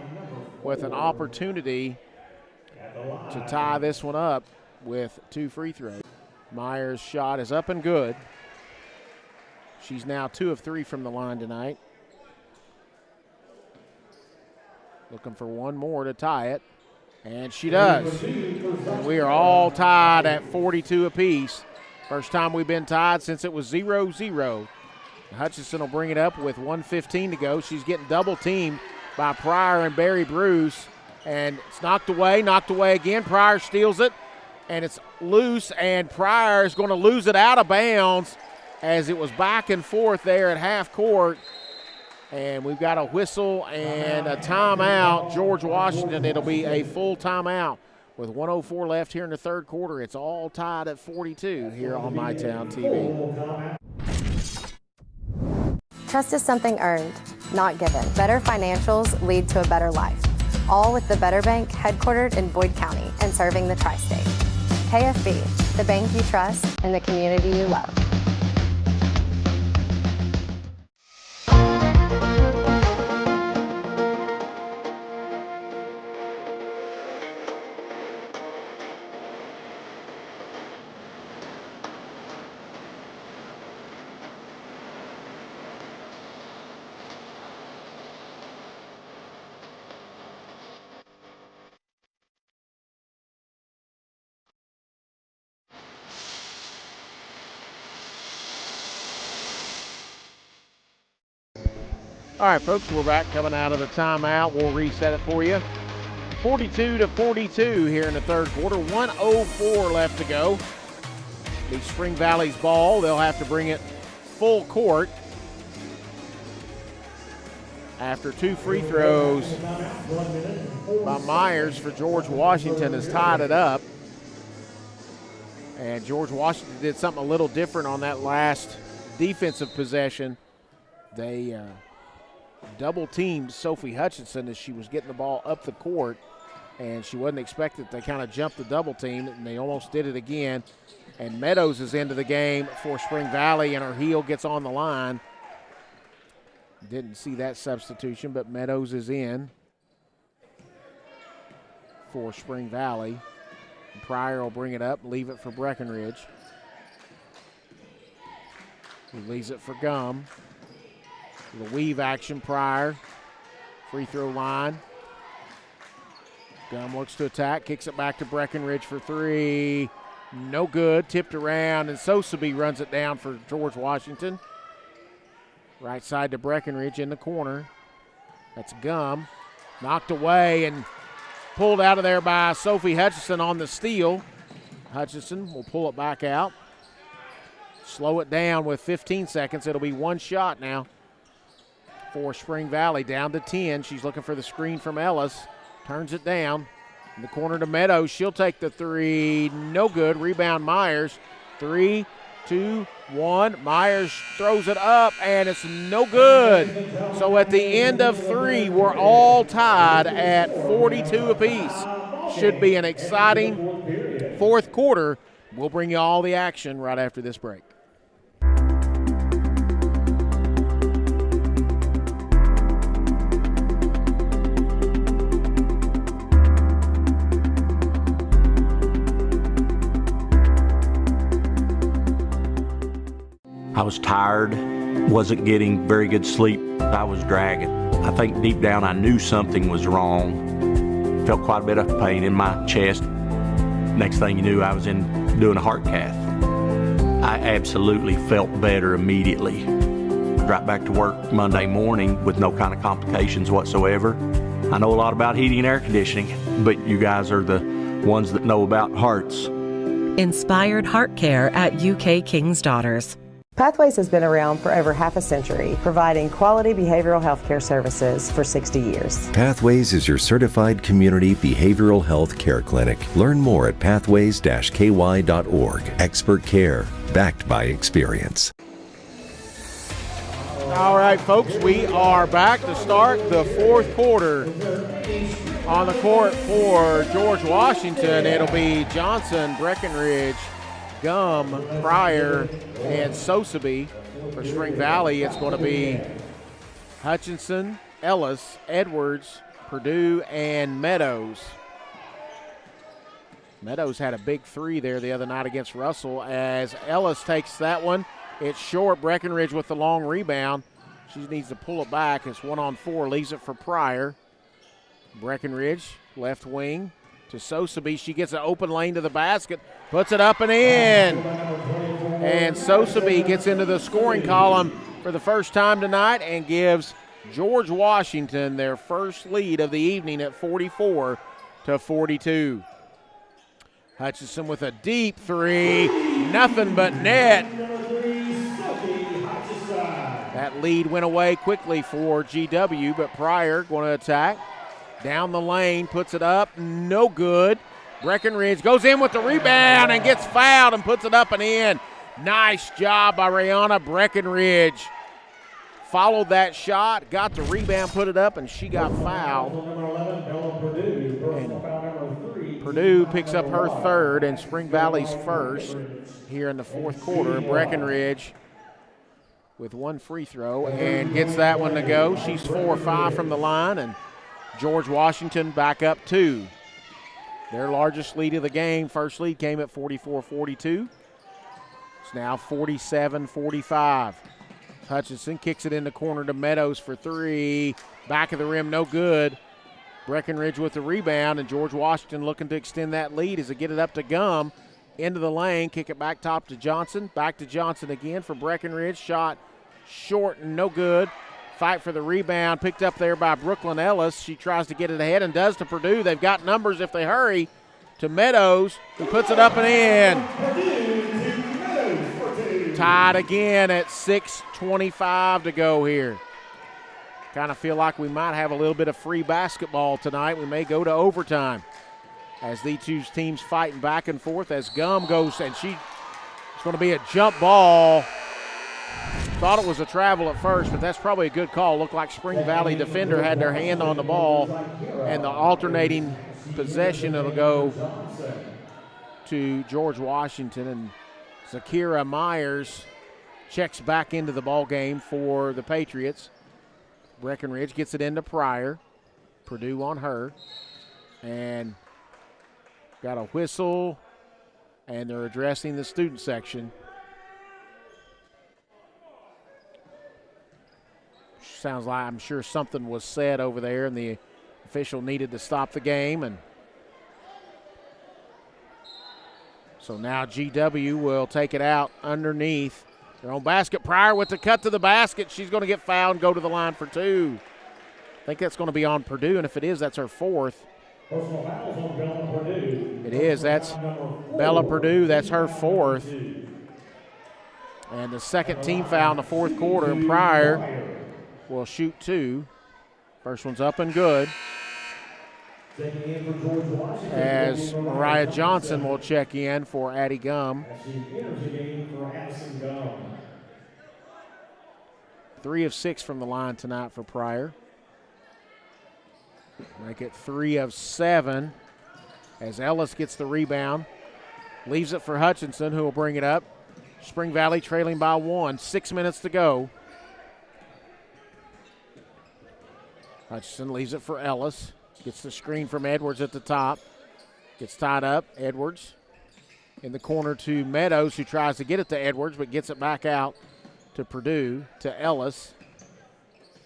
with an opportunity to tie this one up with 2 free throws. Myers' shot is up and good. She's now 2 of 3 from the line tonight. Looking for one more to tie it, and she does. And we are all tied at 42 apiece. First time we've been tied since it was 0-0. Hutchinson will bring it up with 1:15 to go. She's getting double teamed by Pryor and Barry Bruce, and it's knocked away again. Pryor steals it, and it's loose, and Pryor is going to lose it out of bounds as it was back and forth there at half court. And we've got a whistle and a timeout. George Washington, it'll be a full timeout with 1:04 left here in the third quarter. It's all tied at 42 here on MyTown TV. Trust is something earned, not given. Better financials lead to a better life. All with the Better Bank, headquartered in Boyd County and serving the tri-state. KFB, the bank you trust and the community you love. All right, folks, we're back coming out of the timeout. We'll reset it for you. 42-42 here in the third quarter. 1:04 left to go. Be Spring Valley's ball. They'll have to bring it full court after 2 free throws by Myers for George Washington has tied it up. And George Washington did something a little different on that last defensive possession. They double-teamed Sophie Hutchinson as she was getting the ball up the court, and she wasn't expected. They kind of jumped the double team, and they almost did it again. And Meadows is into the game for Spring Valley, and her heel gets on the line. Didn't see that substitution, but Meadows is in for Spring Valley. And Pryor will bring it up, leave it for Breckenridge. He leaves it for Gum. The weave action, Pryor. Free throw line. Gum looks to attack, kicks it back to Breckenridge for 3. No good, tipped around, and Sosaby runs it down for George Washington. Right side to Breckenridge in the corner. That's Gum. Knocked away and pulled out of there by Sophie Hutchinson on the steal. Hutchinson will pull it back out. Slow it down with 15 seconds. It'll be one shot now for Spring Valley, down to 10. She's looking for the screen from Ellis. Turns it down. In the corner to Meadows. She'll take the 3. No good. Rebound Myers. 3, 2, 1. Myers throws it up, and it's no good. So at the end of 3, we're all tied at 42 apiece. Should be an exciting fourth quarter. We'll bring you all the action right after this break. I was tired, wasn't getting very good sleep. I was dragging. I think deep down I knew something was wrong. Felt quite a bit of pain in my chest. Next thing you knew, I was doing a heart cath. I absolutely felt better immediately. Right back to work Monday morning with no kind of complications whatsoever. I know a lot about heating and air conditioning, but you guys are the ones that know about hearts. Inspired Heart Care at UK King's Daughters. Pathways has been around for over half a century, providing quality behavioral health care services for 60 years. Pathways is your certified community behavioral health care clinic. Learn more at pathways-ky.org. Expert care, backed by experience. All right, folks, we are back to start the fourth quarter. On the court for George Washington, it'll be Johnson, Breckenridge, Gum, Pryor, and Sosaby. For Spring Valley, it's going to be Hutchinson, Ellis, Edwards, Purdue, and Meadows. Meadows had a big 3 there the other night against Russell. As Ellis takes that one, it's short. Breckenridge with the long rebound. She needs to pull it back. It's 1-on-4, leaves it for Pryor. Breckenridge, left wing to Sosaby. She gets an open lane to the basket, puts it up and in. And Sosaby gets into the scoring column for the first time tonight and gives George Washington their first lead of the evening at 44-42. Hutchinson with a deep 3, nothing but net. That lead went away quickly for GW, but Pryor going to attack. Down the lane, puts it up, no good. Breckenridge goes in with the rebound and gets fouled and puts it up and in. Nice job by Rihanna Breckenridge. Followed that shot, got the rebound, put it up, and she got fouled. And Purdue picks up her third and Spring Valley's first here in the fourth quarter. Breckenridge with one free throw and gets that one to go. She's 4-5 from the line, and George Washington back up 2. Their largest lead of the game. First lead came at 44-42. It's now 47-45. Hutchinson kicks it in the corner to Meadows for 3. Back of the rim, no good. Breckenridge with the rebound, and George Washington looking to extend that lead as they get it up to Gum. Into the lane, kick it back top to Johnson. Back to Johnson again for Breckenridge. Shot short and no good. Fight for the rebound, picked up there by Brooklyn Ellis. She tries to get it ahead and does to Purdue. They've got numbers if they hurry. To Meadows, who puts it up and in. Tied again at 6:25 to go here. Kind of feel like we might have a little bit of free basketball tonight. We may go to overtime as these two teams fighting back and forth as Gum goes, and it's going to be a jump ball. Thought it was a travel at first, but that's probably a good call. Looked like Spring Valley defender had their hand on the ball, and the alternating possession, it'll go to George Washington, and Zakira Myers checks back into the ball game for the Patriots. Breckenridge gets it into Pryor. Purdue on her, and got a whistle, and they're addressing the student section. Sounds like, I'm sure something was said over there, and the official needed to stop the game. And so now GW will take it out underneath their own basket. Pryor with the cut to the basket. She's going to get fouled and go to the line for two. I think that's going to be on Purdue, and if it is, that's her fourth. It is. That's Bella Purdue. That's her fourth. And the second team foul in the fourth quarter, and Pryor will shoot two. First one's up and good. As Mariah Johnson will check in for Addie Gum. 3 of 6 from the line tonight for Pryor. Make it 3 of 7 as Ellis gets the rebound. Leaves it for Hutchinson, who will bring it up. Spring Valley trailing by 1. 6 minutes to go. Hutchinson leaves it for Ellis. Gets the screen from Edwards at the top. Gets tied up. Edwards in the corner to Meadows, who tries to get it to Edwards, but gets it back out to Purdue, to Ellis,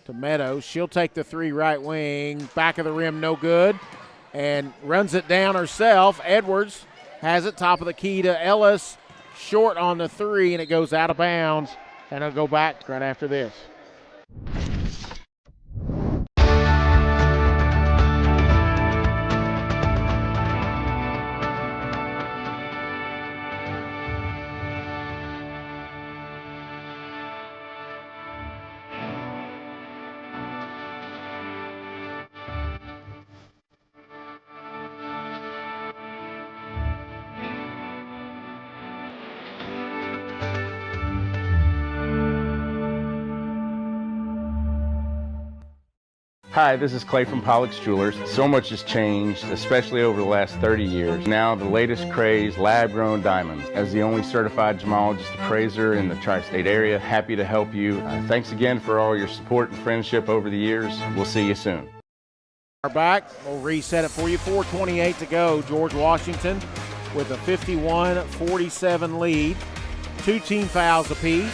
to Meadows. She'll take the three right wing. Back of the rim, no good. And runs it down herself. Edwards has it, top of the key to Ellis. Short on the three, and it goes out of bounds. And it'll go back right after this. Hi, this is Clay from Pollock's Jewelers. So much has changed, especially over the last 30 years. Now the latest craze, lab-grown diamonds. As the only certified gemologist appraiser in the tri-state area, happy to help you. Thanks again for all your support and friendship over the years. We'll see you soon. Back, we'll reset it for you. 4:28 to go. George Washington with a 51-47 lead. 2 team fouls apiece.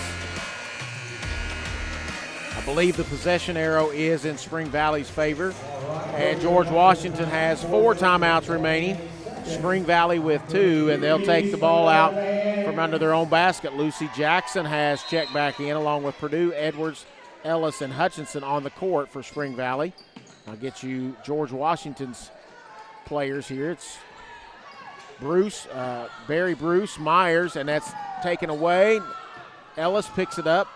I believe the possession arrow is in Spring Valley's favor. And George Washington has 4 timeouts remaining. Spring Valley with 2, and they'll take the ball out from under their own basket. Lucy Jackson has checked back in along with Purdue, Edwards, Ellis, and Hutchinson on the court for Spring Valley. I'll get you George Washington's players here. It's Bruce, Barry Bruce, Myers, and that's taken away. Ellis picks it up,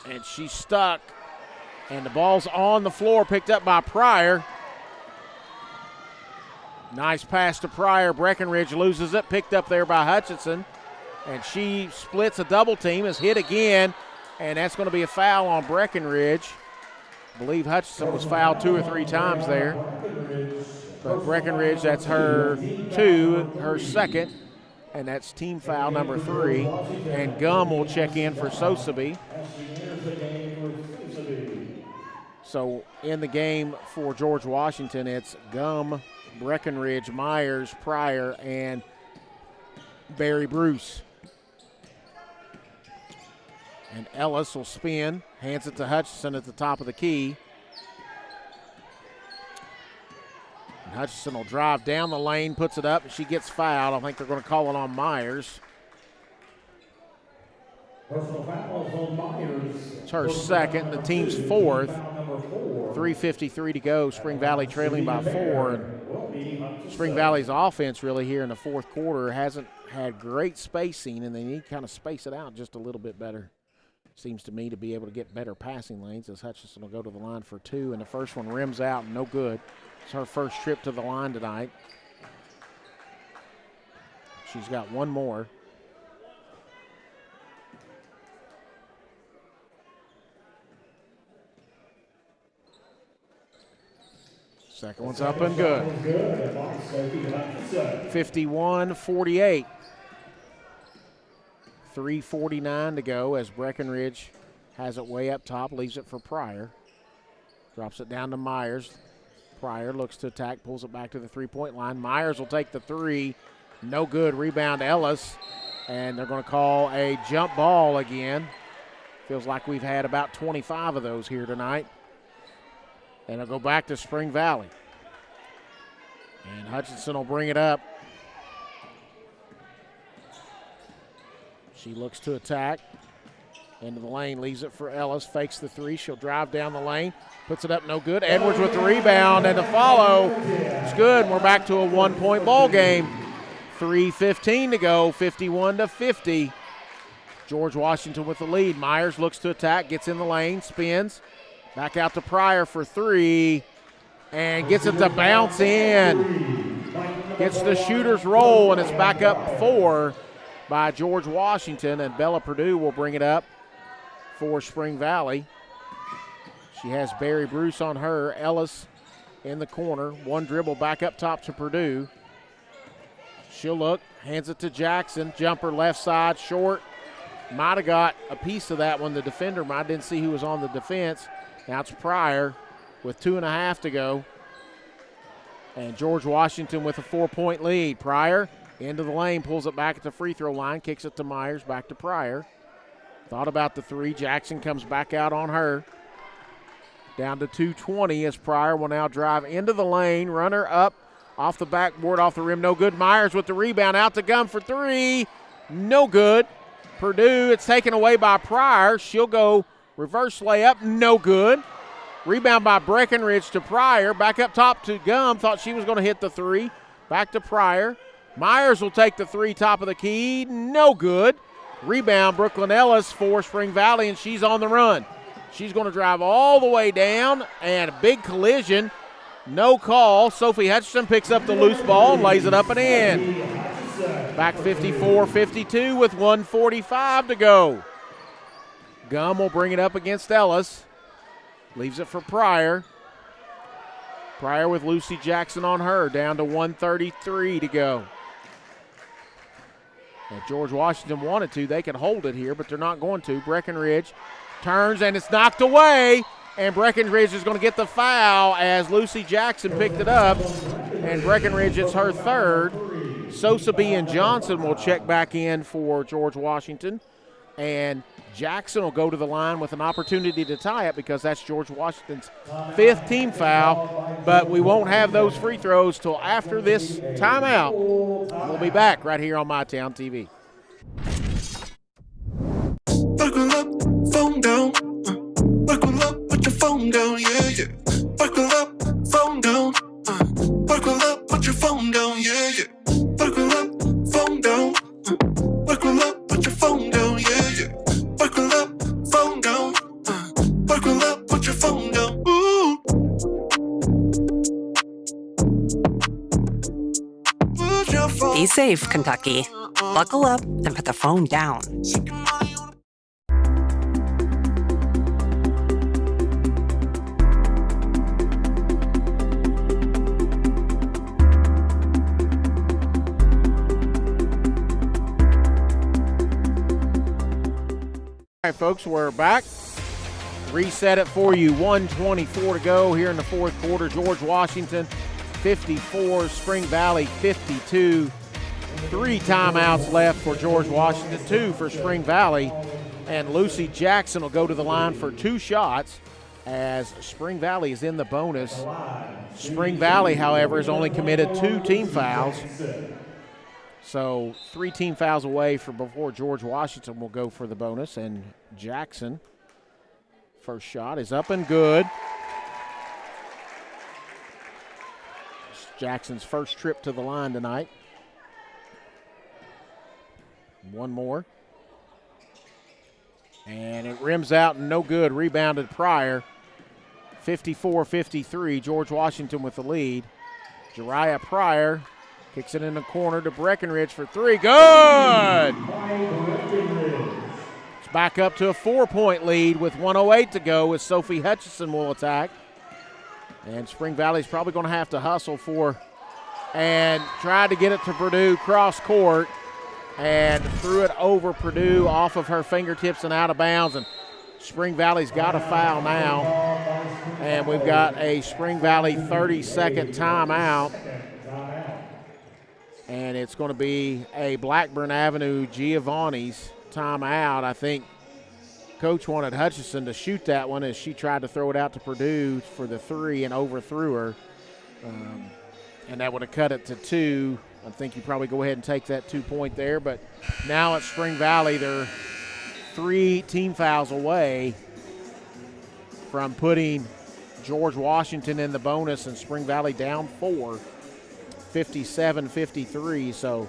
and she's stuck. And the ball's on the floor, picked up by Pryor. Nice pass to Pryor. Breckenridge loses it, picked up there by Hutchinson. And she splits a double team, is hit again, and that's going to be a foul on Breckenridge. I believe Hutchinson was fouled 2 or 3 times there. But Breckenridge, that's her 2, her second, and that's team foul number 3. And Gum will check in for Sosaby. So in the game for George Washington, it's Gum, Breckenridge, Myers, Pryor, and Barry Bruce. And Ellis will spin, hands it to Hutchinson at the top of the key. And Hutchinson will drive down the lane, puts it up, and she gets fouled. I think they're going to call it on Myers. Personal foul on Myers. It's her second, the team's fourth. 3:53 to go. Spring Valley trailing by 4. And Spring Valley's offense really here in the fourth quarter hasn't had great spacing, and they need to kind of space it out just a little bit better. Seems to me to be able to get better passing lanes as Hutchinson will go to the line for 2, and the first one rims out, no good. It's her first trip to the line tonight. She's got one more. Second one's up and good. 51-48. 3:49 to go as Breckenridge has it way up top, leaves it for Pryor. Drops it down to Myers. Pryor looks to attack, pulls it back to the three-point line. Myers will take the 3. No good. Rebound Ellis. And they're going to call a jump ball again. Feels like we've had about 25 of those here tonight. And it'll go back to Spring Valley. And Hutchinson will bring it up. She looks to attack. Into the lane, leaves it for Ellis, fakes the 3. She'll drive down the lane, puts it up, no good. Edwards with the rebound and the follow. It's good. We're back to a 1-point ball game. 3:15 to go, 51-50. George Washington with the lead. Myers looks to attack, gets in the lane, spins. Back out to Pryor for 3, and gets it to bounce in. Gets the shooter's roll, and it's back up 4 by George Washington, and Bella Purdue will bring it up for Spring Valley. She has Barry Bruce on her. Ellis in the corner. One dribble back up top to Purdue. She'll look, hands it to Jackson. Jumper left side, short. Might have got a piece of that one. The defender didn't see who was on the defense. Now it's Pryor with 2.5 to go. And George Washington with a 4-point lead. Pryor into the lane, pulls it back at the free throw line, kicks it to Myers, back to Pryor. Thought about the 3. Jackson comes back out on her. Down to 2:20 as Pryor will now drive into the lane. Runner up off the backboard, off the rim, no good. Myers with the rebound, out to Gum for 3. No good. Purdue, it's taken away by Pryor. She'll go reverse layup, no good. Rebound by Breckenridge to Pryor. Back up top to Gum. Thought she was going to hit the 3. Back to Pryor. Myers will take the 3 top of the key. No good. Rebound, Brooklyn Ellis for Spring Valley, and she's on the run. She's going to drive all the way down, and a big collision. No call. Sophie Hutchinson picks up the loose ball and lays it up and in. Back 54-52 with 1:45 to go. Gum will bring it up against Ellis. Leaves it for Pryor. Pryor with Lucy Jackson on her. Down to 1:33 to go. If George Washington wanted to, they could hold it here, but they're not going to. Breckenridge turns, and it's knocked away. And Breckenridge is going to get the foul as Lucy Jackson picked it up. And Breckenridge, it's her 3rd. Sosaby and Johnson will check back in for George Washington. And Jackson will go to the line with an opportunity to tie it because that's George Washington's 5th team foul. But we won't have those free throws till after this timeout. We'll be back right here on MyTown TV. Buckle up, phone down. Buckle up, put your phone down, yeah, yeah. Buckle up, phone down. Buckle up, put your phone down, yeah, yeah. Buckle up, phone down. Buckle up, put your phone down, yeah, yeah. Buckle up, phone down. Buckle up, put your phone down. Ooh. Put your phone. Be safe, Kentucky. Buckle up and put the phone down. All right, folks, we're back. Reset it for you. 1:24 to go here in the fourth quarter. George Washington, 54. Spring Valley, 52. 3 timeouts left for George Washington, 2 for Spring Valley. And Lucy Jackson will go to the line for 2 shots as Spring Valley is in the bonus. Spring Valley, however, has only committed 2 team fouls. So 3 team fouls away before George Washington will go for the bonus, and Jackson First shot is up and good. It's Jackson's first trip to the line tonight. One more. And it rims out and no good. Rebounded Pryor. 54-53. George Washington with the lead. Jariah Pryor kicks it in the corner to Breckenridge for three. Good! It's back up to a 4-point lead with 1:08 to go as Sophie Hutchison will attack. And Spring Valley's probably going to have to hustle for and try to get it to Purdue cross court and threw it over Purdue off of her fingertips and out of bounds. And Spring Valley's got a foul now. And we've got a Spring Valley 30-second timeout. And it's going to be a Blackburn Avenue Giovanni's timeout. I think Coach wanted Hutchison to shoot that one as she tried to throw it out to Purdue for the three and overthrew her. And that would have cut it to 2. I think you probably go ahead and take that 2-point there. But now at Spring Valley, they're 3 team fouls away from putting George Washington in the bonus and Spring Valley down 4, 57-53. So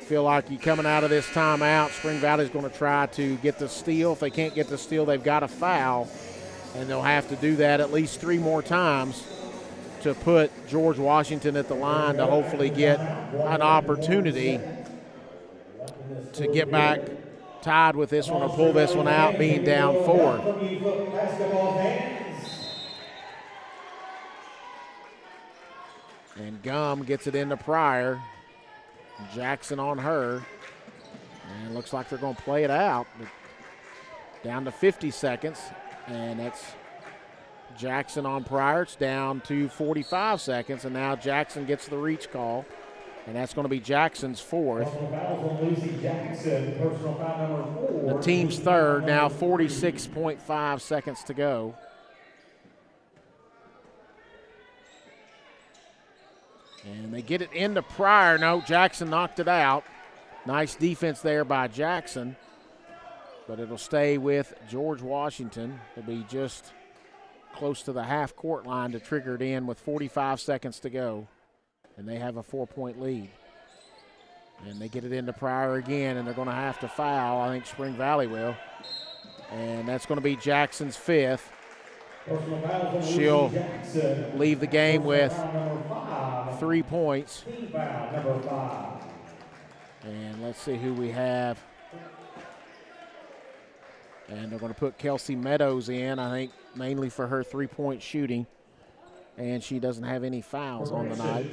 feel like you coming out of this timeout, Spring Valley's going to try to get the steal. If they can't get the steal, they've got a foul, and they'll have to do that at least 3 more times to put George Washington at the line to hopefully get an opportunity to get back tied with this one or pull this one out being down 4. And Gum gets it into Pryor. Jackson on her. And it looks like they're going to play it out. Down to 50 seconds. And that's Jackson on Pryor. It's down to 45 seconds. And now Jackson gets the reach call. And that's going to be Jackson's 4th. The team's 3rd. Now 46.5 seconds to go. And they get it into Pryor. No, Jackson knocked it out. Nice defense there by Jackson. But it'll stay with George Washington. It'll be just close to the half-court line to trigger it in with 45 seconds to go. And they have a 4-point lead. And they get it into Pryor again, and they're going to have to foul. I think Spring Valley will. And that's going to be Jackson's 5th. She'll leave the game with 3 points. And let's see who we have. And they're going to put Kelsey Meadows in, I think, mainly for her 3-point shooting. And she doesn't have any fouls on the night.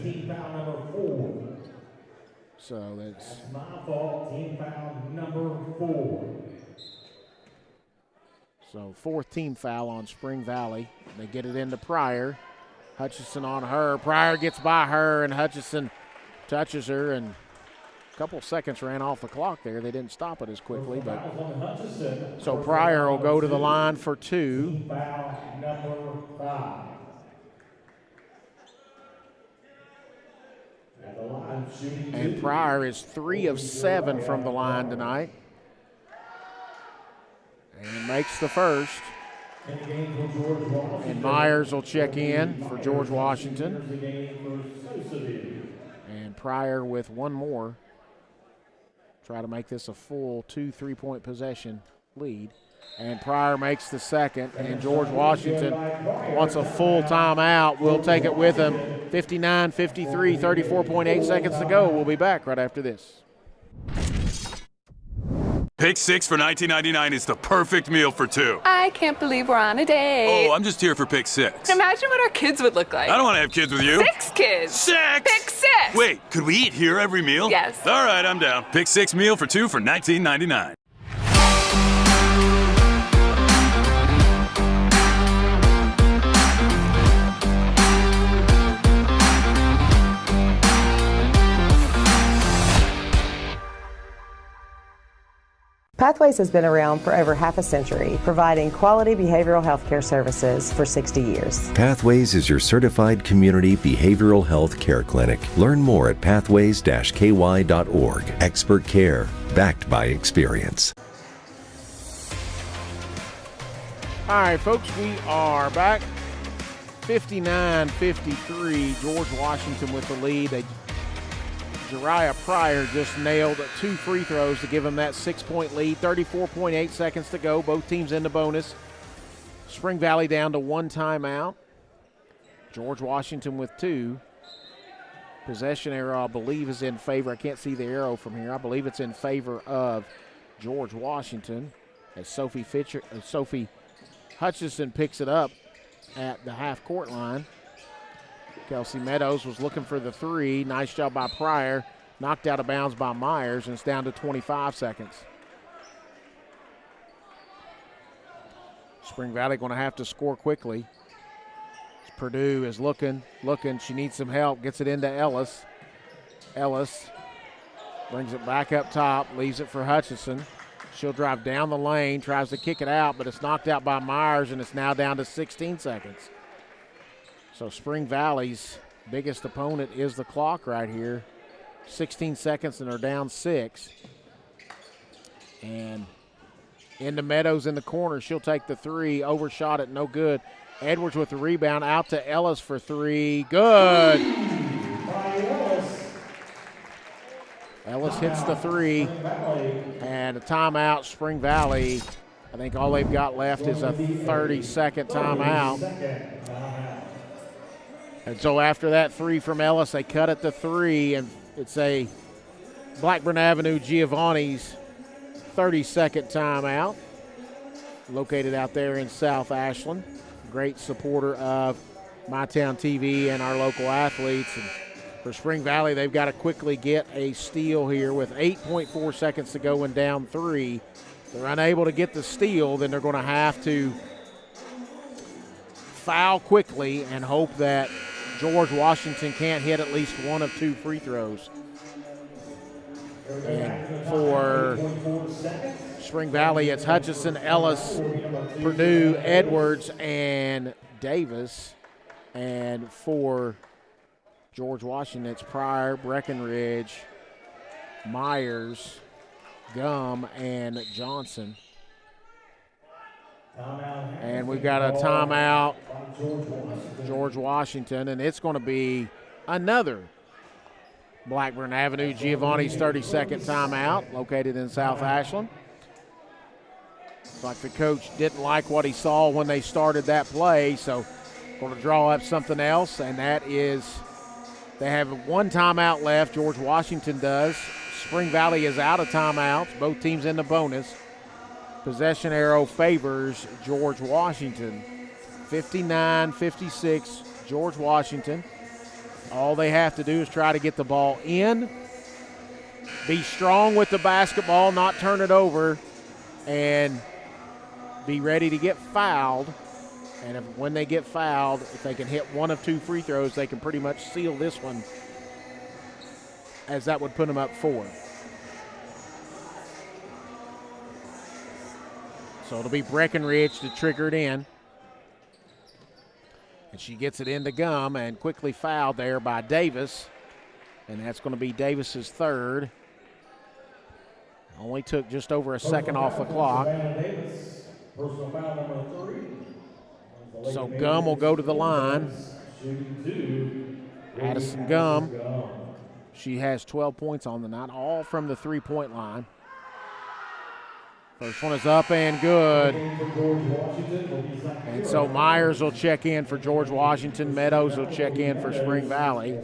So that's my fault. Team foul number 4. So 4th team foul on Spring Valley. They get it into Pryor. Hutchison on her. Pryor gets by her, and Hutchison touches her, and a couple seconds ran off the clock there. They didn't stop it as quickly, but so Pryor will go to the line for 2. Team foul number 5. At the line, shooting And Pryor is 3 of 7 from the line tonight. And makes the first. And Myers will check in for George Washington. And Pryor with one more. Try to make this a full 2 3-point possession lead. And Pryor makes the second. And George Washington wants a full timeout. We'll take it with him. 59-53, 34.8 seconds to go. We'll be back right after this. Pick 6 for $19.99 is the perfect meal for 2. I can't believe we're on a date. Oh, I'm just here for pick 6. Imagine what our kids would look like. I don't want to have kids with you. 6 kids. 6! Pick 6! Wait, could we eat here every meal? Yes. All right, I'm down. Pick 6 meal for 2 for $19.99. Pathways has been around for over half a century, providing quality behavioral health care services for 60 years. Pathways is your certified community behavioral health care clinic. Learn more at pathways-ky.org. Expert care, backed by experience. All right, folks, we are back. 59-53, George Washington with the lead. Jariah Pryor just nailed 2 free throws to give him that 6-point lead. 34.8 seconds to go. Both teams in the bonus. Spring Valley down to 1 timeout. George Washington with 2. Possession arrow, I believe, is in favor. I can't see the arrow from here. I believe it's in favor of George Washington as Sophie Hutchison picks it up at the half-court line. Kelsey Meadows was looking for the 3. Nice job by Pryor. Knocked out of bounds by Myers, and it's down to 25 seconds. Spring Valley going to have to score quickly. Purdue is looking. She needs some help. Gets it into Ellis. Ellis brings it back up top, leaves it for Hutchison. She'll drive down the lane, tries to kick it out, but it's knocked out by Myers, and it's now down to 16 seconds. So Spring Valley's biggest opponent is the clock right here. 16 seconds, and they're down 6. And into Meadows in the corner. She'll take the 3. Overshot it, no good. Edwards with the rebound, out to Ellis for 3. Good. Ellis hits the 3, and a timeout, Spring Valley. I think all they've got left is a 30-second timeout. And so after that 3 from Ellis, they cut it to 3, and it's a Blackburn Avenue Giovanni's 30-second timeout, located out there in South Ashland. Great supporter of MyTown TV and our local athletes. And for Spring Valley, they've got to quickly get a steal here with 8.4 seconds to go and down 3. If they're unable to get the steal, then they're going to have to foul quickly and hope that George Washington can't hit at least 1 of 2 free throws. And for Spring Valley, it's Hutchison, Ellis, Purdue, Edwards, and Davis. And for George Washington, it's Pryor, Breckenridge, Myers, Gum, and Johnson. And we've got a timeout, George Washington, and it's going to be another Blackburn Avenue Giovanni's 30-second timeout, located in South Ashland. Looks like the coach didn't like what he saw when they started that play, so going to draw up something else, and that is they have 1 timeout left. George Washington does. Spring Valley is out of timeouts. Both teams in the bonus. Possession arrow favors George Washington. 59-56, George Washington. All they have to do is try to get the ball in, be strong with the basketball, not turn it over, and be ready to get fouled. And when they get fouled, if they can hit 1 of 2 free throws, they can pretty much seal this one, as that would put them up 4. So it'll be Breckenridge to trigger it in. And she gets it into Gum, and quickly fouled there by Davis. And that's going to be Davis's 3rd. Only took just over a second off the clock. So Gum will go to the line. Addison Gum. She has 12 points on the night, all from the 3-point line. First one is up and good. And so Myers will check in for George Washington. Meadows will check in for Spring Valley.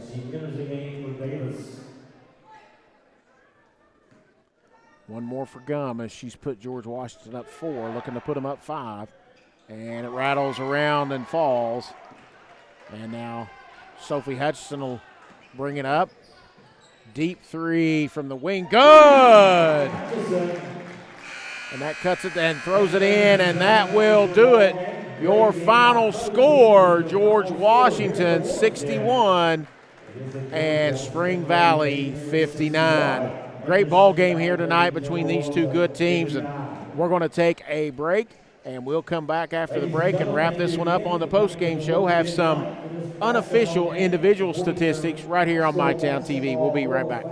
One more for Gum as she's put George Washington up 4, looking to put him up 5. And it rattles around and falls. And now Sophie Hutchison will bring it up. Deep 3 from the wing. Good! And that cuts it and throws it in, and that will do it. Your final score, George Washington 61 and Spring Valley 59. Great ball game here tonight between these two good teams, and we're going to take a break, and we'll come back after the break and wrap this one up on the post-game show. Have some unofficial individual statistics right here on MyTown TV. We'll be right back.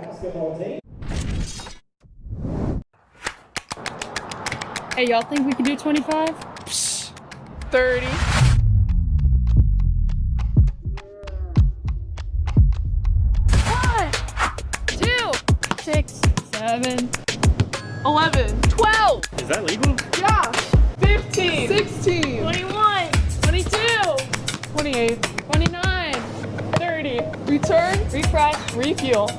Hey, y'all think we can do 25? Psst. 30. 1, 2, 6, 7, 11, 12. Is that legal? Yeah. 15, 16, 21, 22, 28, 29, 30. Return, refresh, refuel.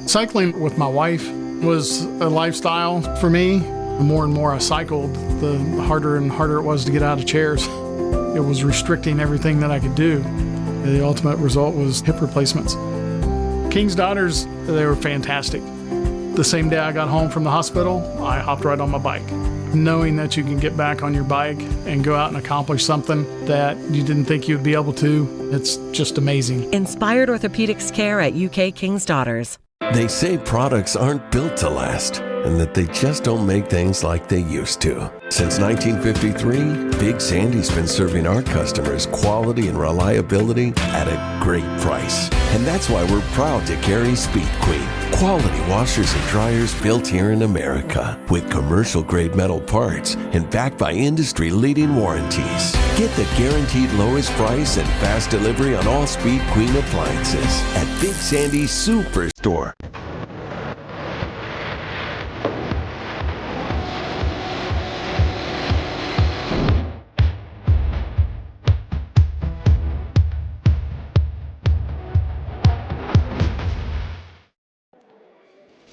Cycling with my wife was a lifestyle for me. The more and more I cycled, the harder and harder it was to get out of chairs. It was restricting everything that I could do. The ultimate result was hip replacements. King's Daughters, they were fantastic. The same day I got home from the hospital, I hopped right on my bike. Knowing that you can get back on your bike and go out and accomplish something that you didn't think you'd be able to, it's just amazing. Inspired orthopedics care at UK King's Daughters. They say products aren't built to last, and that they just don't make things like they used to. Since 1953, Big Sandy's been serving our customers quality and reliability at a great price. And that's why we're proud to carry Speed Queen, quality washers and dryers built here in America, with commercial-grade metal parts and backed by industry-leading warranties. Get the guaranteed lowest price and fast delivery on all Speed Queen appliances at Big Sandy's Superstore.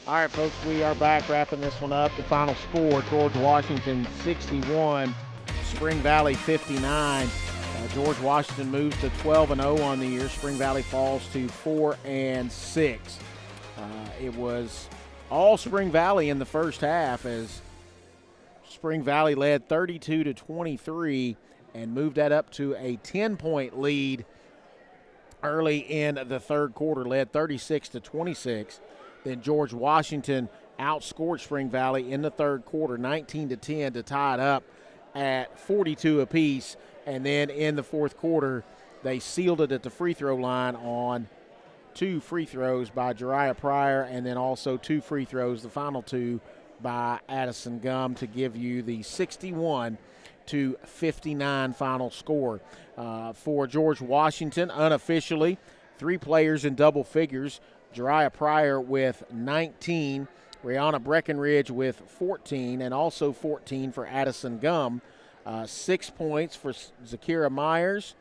All right, folks, we are back wrapping this one up. The final score, George Washington 61, Spring Valley 59. George Washington moves to 12-0 on the year. Spring Valley falls to 4-6. It was all Spring Valley in the first half as Spring Valley led 32-23 and moved that up to a 10-point lead early in the third quarter, led 36-26. Then George Washington outscored Spring Valley in the third quarter, 19-10 to tie it up at 42 apiece. And then in the fourth quarter, they sealed it at the free throw line on 2 free throws by Jariah Pryor, and then also 2 free throws, the final 2 by Addison Gum, to give you the 61-59 final score. For George Washington, unofficially, 3 players in double figures. Jariah Pryor with 19, Rihanna Breckenridge with 14, and also 14 for Addison Gum. 6 points for Zakira Myers,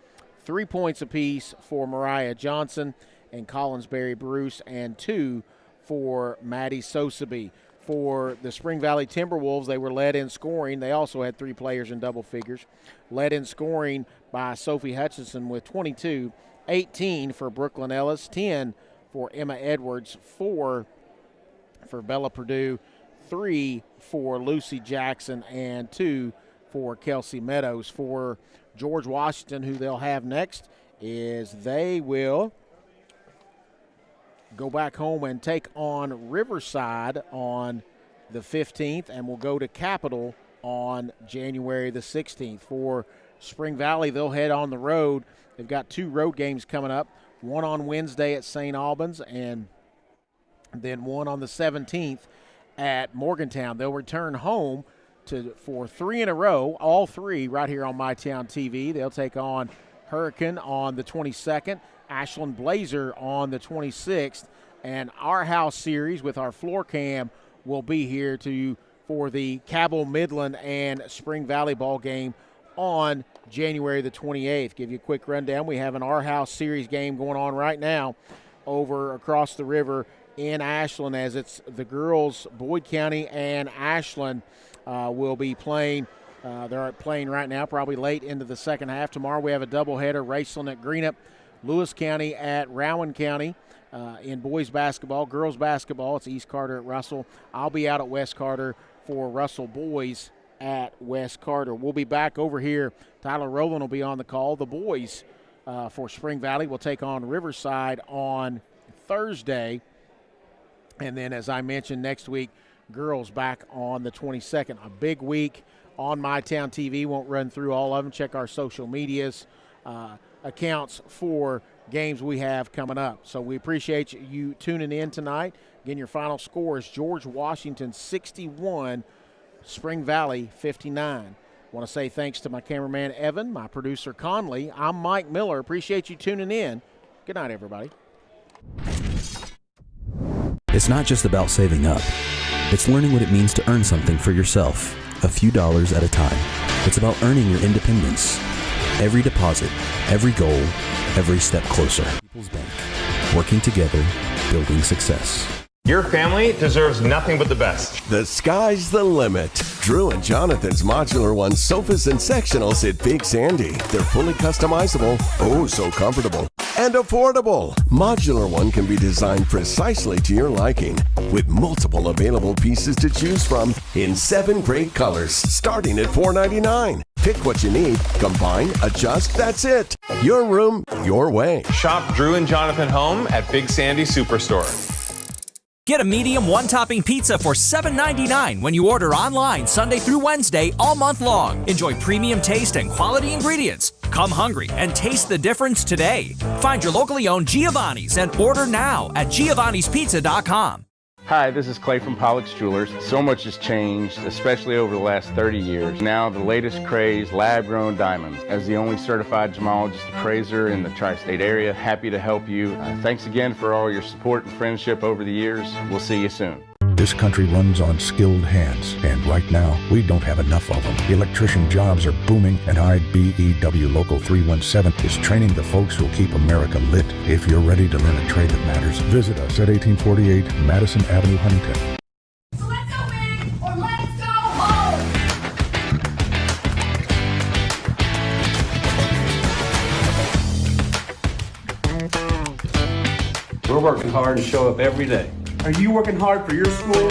3 points apiece for Mariah Johnson and Collinsberry Bruce, and 2 for Maddie Sosaby. For the Spring Valley Timberwolves, they were led in scoring. They also had 3 players in double figures. Led in scoring by Sophie Hutchinson with 22, 18 for Brooklyn Ellis, 10 for Emma Edwards, 4 for Bella Purdue, 3 for Lucy Jackson, and 2 for Kelsey Meadows. For George Washington, who they'll have next, is they will go back home and take on Riverside on the 15th, and will go to Capitol on January the 16th. For Spring Valley, they'll head on the road. They've got 2 road games coming up, one on Wednesday at St. Albans, and then one on the 17th at Morgantown. They'll return home for 3 in a row, all 3 right here on MyTown TV. They'll take on Hurricane on the 22nd, Ashland Blazer on the 26th, and our house series with our floor cam will be here for the Cabell Midland and Spring Valley ball game on January the 28th. Give you a quick rundown. We have an Our House Series game going on right now over across the river in Ashland, as it's the girls, Boyd County and Ashland, will be playing. They're playing right now, probably late into the second half. Tomorrow we have a doubleheader, Raceland at Greenup, Lewis County at Rowan County in boys basketball. Girls basketball, it's East Carter at Russell. I'll be out at West Carter for Russell boys at West Carter. We'll be back over here. Tyler Rowland will be on the call. The boys for Spring Valley will take on Riverside on Thursday. And then, as I mentioned, next week, girls back on the 22nd. A big week on MyTown TV. Won't run through all of them. Check our social medias accounts for games we have coming up. So we appreciate you tuning in tonight. Again, your final score is George Washington 61, Spring Valley 59. I want to say thanks to my cameraman Evan, my producer Conley. I'm Mike Miller. Appreciate you tuning in. Good night, everybody. It's not just about saving up. It's learning what it means to earn something for yourself, a few dollars at a time. It's about earning your independence. Every deposit, every goal, every step closer. People's Bank. Working together, building success. Your family deserves nothing but the best. The sky's the limit. Drew and Jonathan's Modular One sofas and sectionals at Big Sandy. They're fully customizable, oh so comfortable, and affordable. Modular One can be designed precisely to your liking, with multiple available pieces to choose from in 7 great colors, starting at $4.99. Pick what you need, combine, adjust, that's it. Your room, your way. Shop Drew and Jonathan Home at Big Sandy Superstore. Get a medium one-topping pizza for $7.99 when you order online Sunday through Wednesday all month long. Enjoy premium taste and quality ingredients. Come hungry and taste the difference today. Find your locally owned Giovanni's and order now at giovannispizza.com. Hi, this is Clay from Pollock's Jewelers. So much has changed, especially over the last 30 years. Now the latest craze, lab-grown diamonds. As the only certified gemologist appraiser in the tri-state area, happy to help you. Thanks again for all your support and friendship over the years. We'll see you soon. This country runs on skilled hands, and right now, we don't have enough of them. Electrician jobs are booming, and IBEW Local 317 is training the folks who'll keep America lit. If you're ready to learn a trade that matters, visit us at 1848 Madison Avenue, Huntington. So let's go big or let's go home. We're working hard to show up every day. Are you working hard for your school?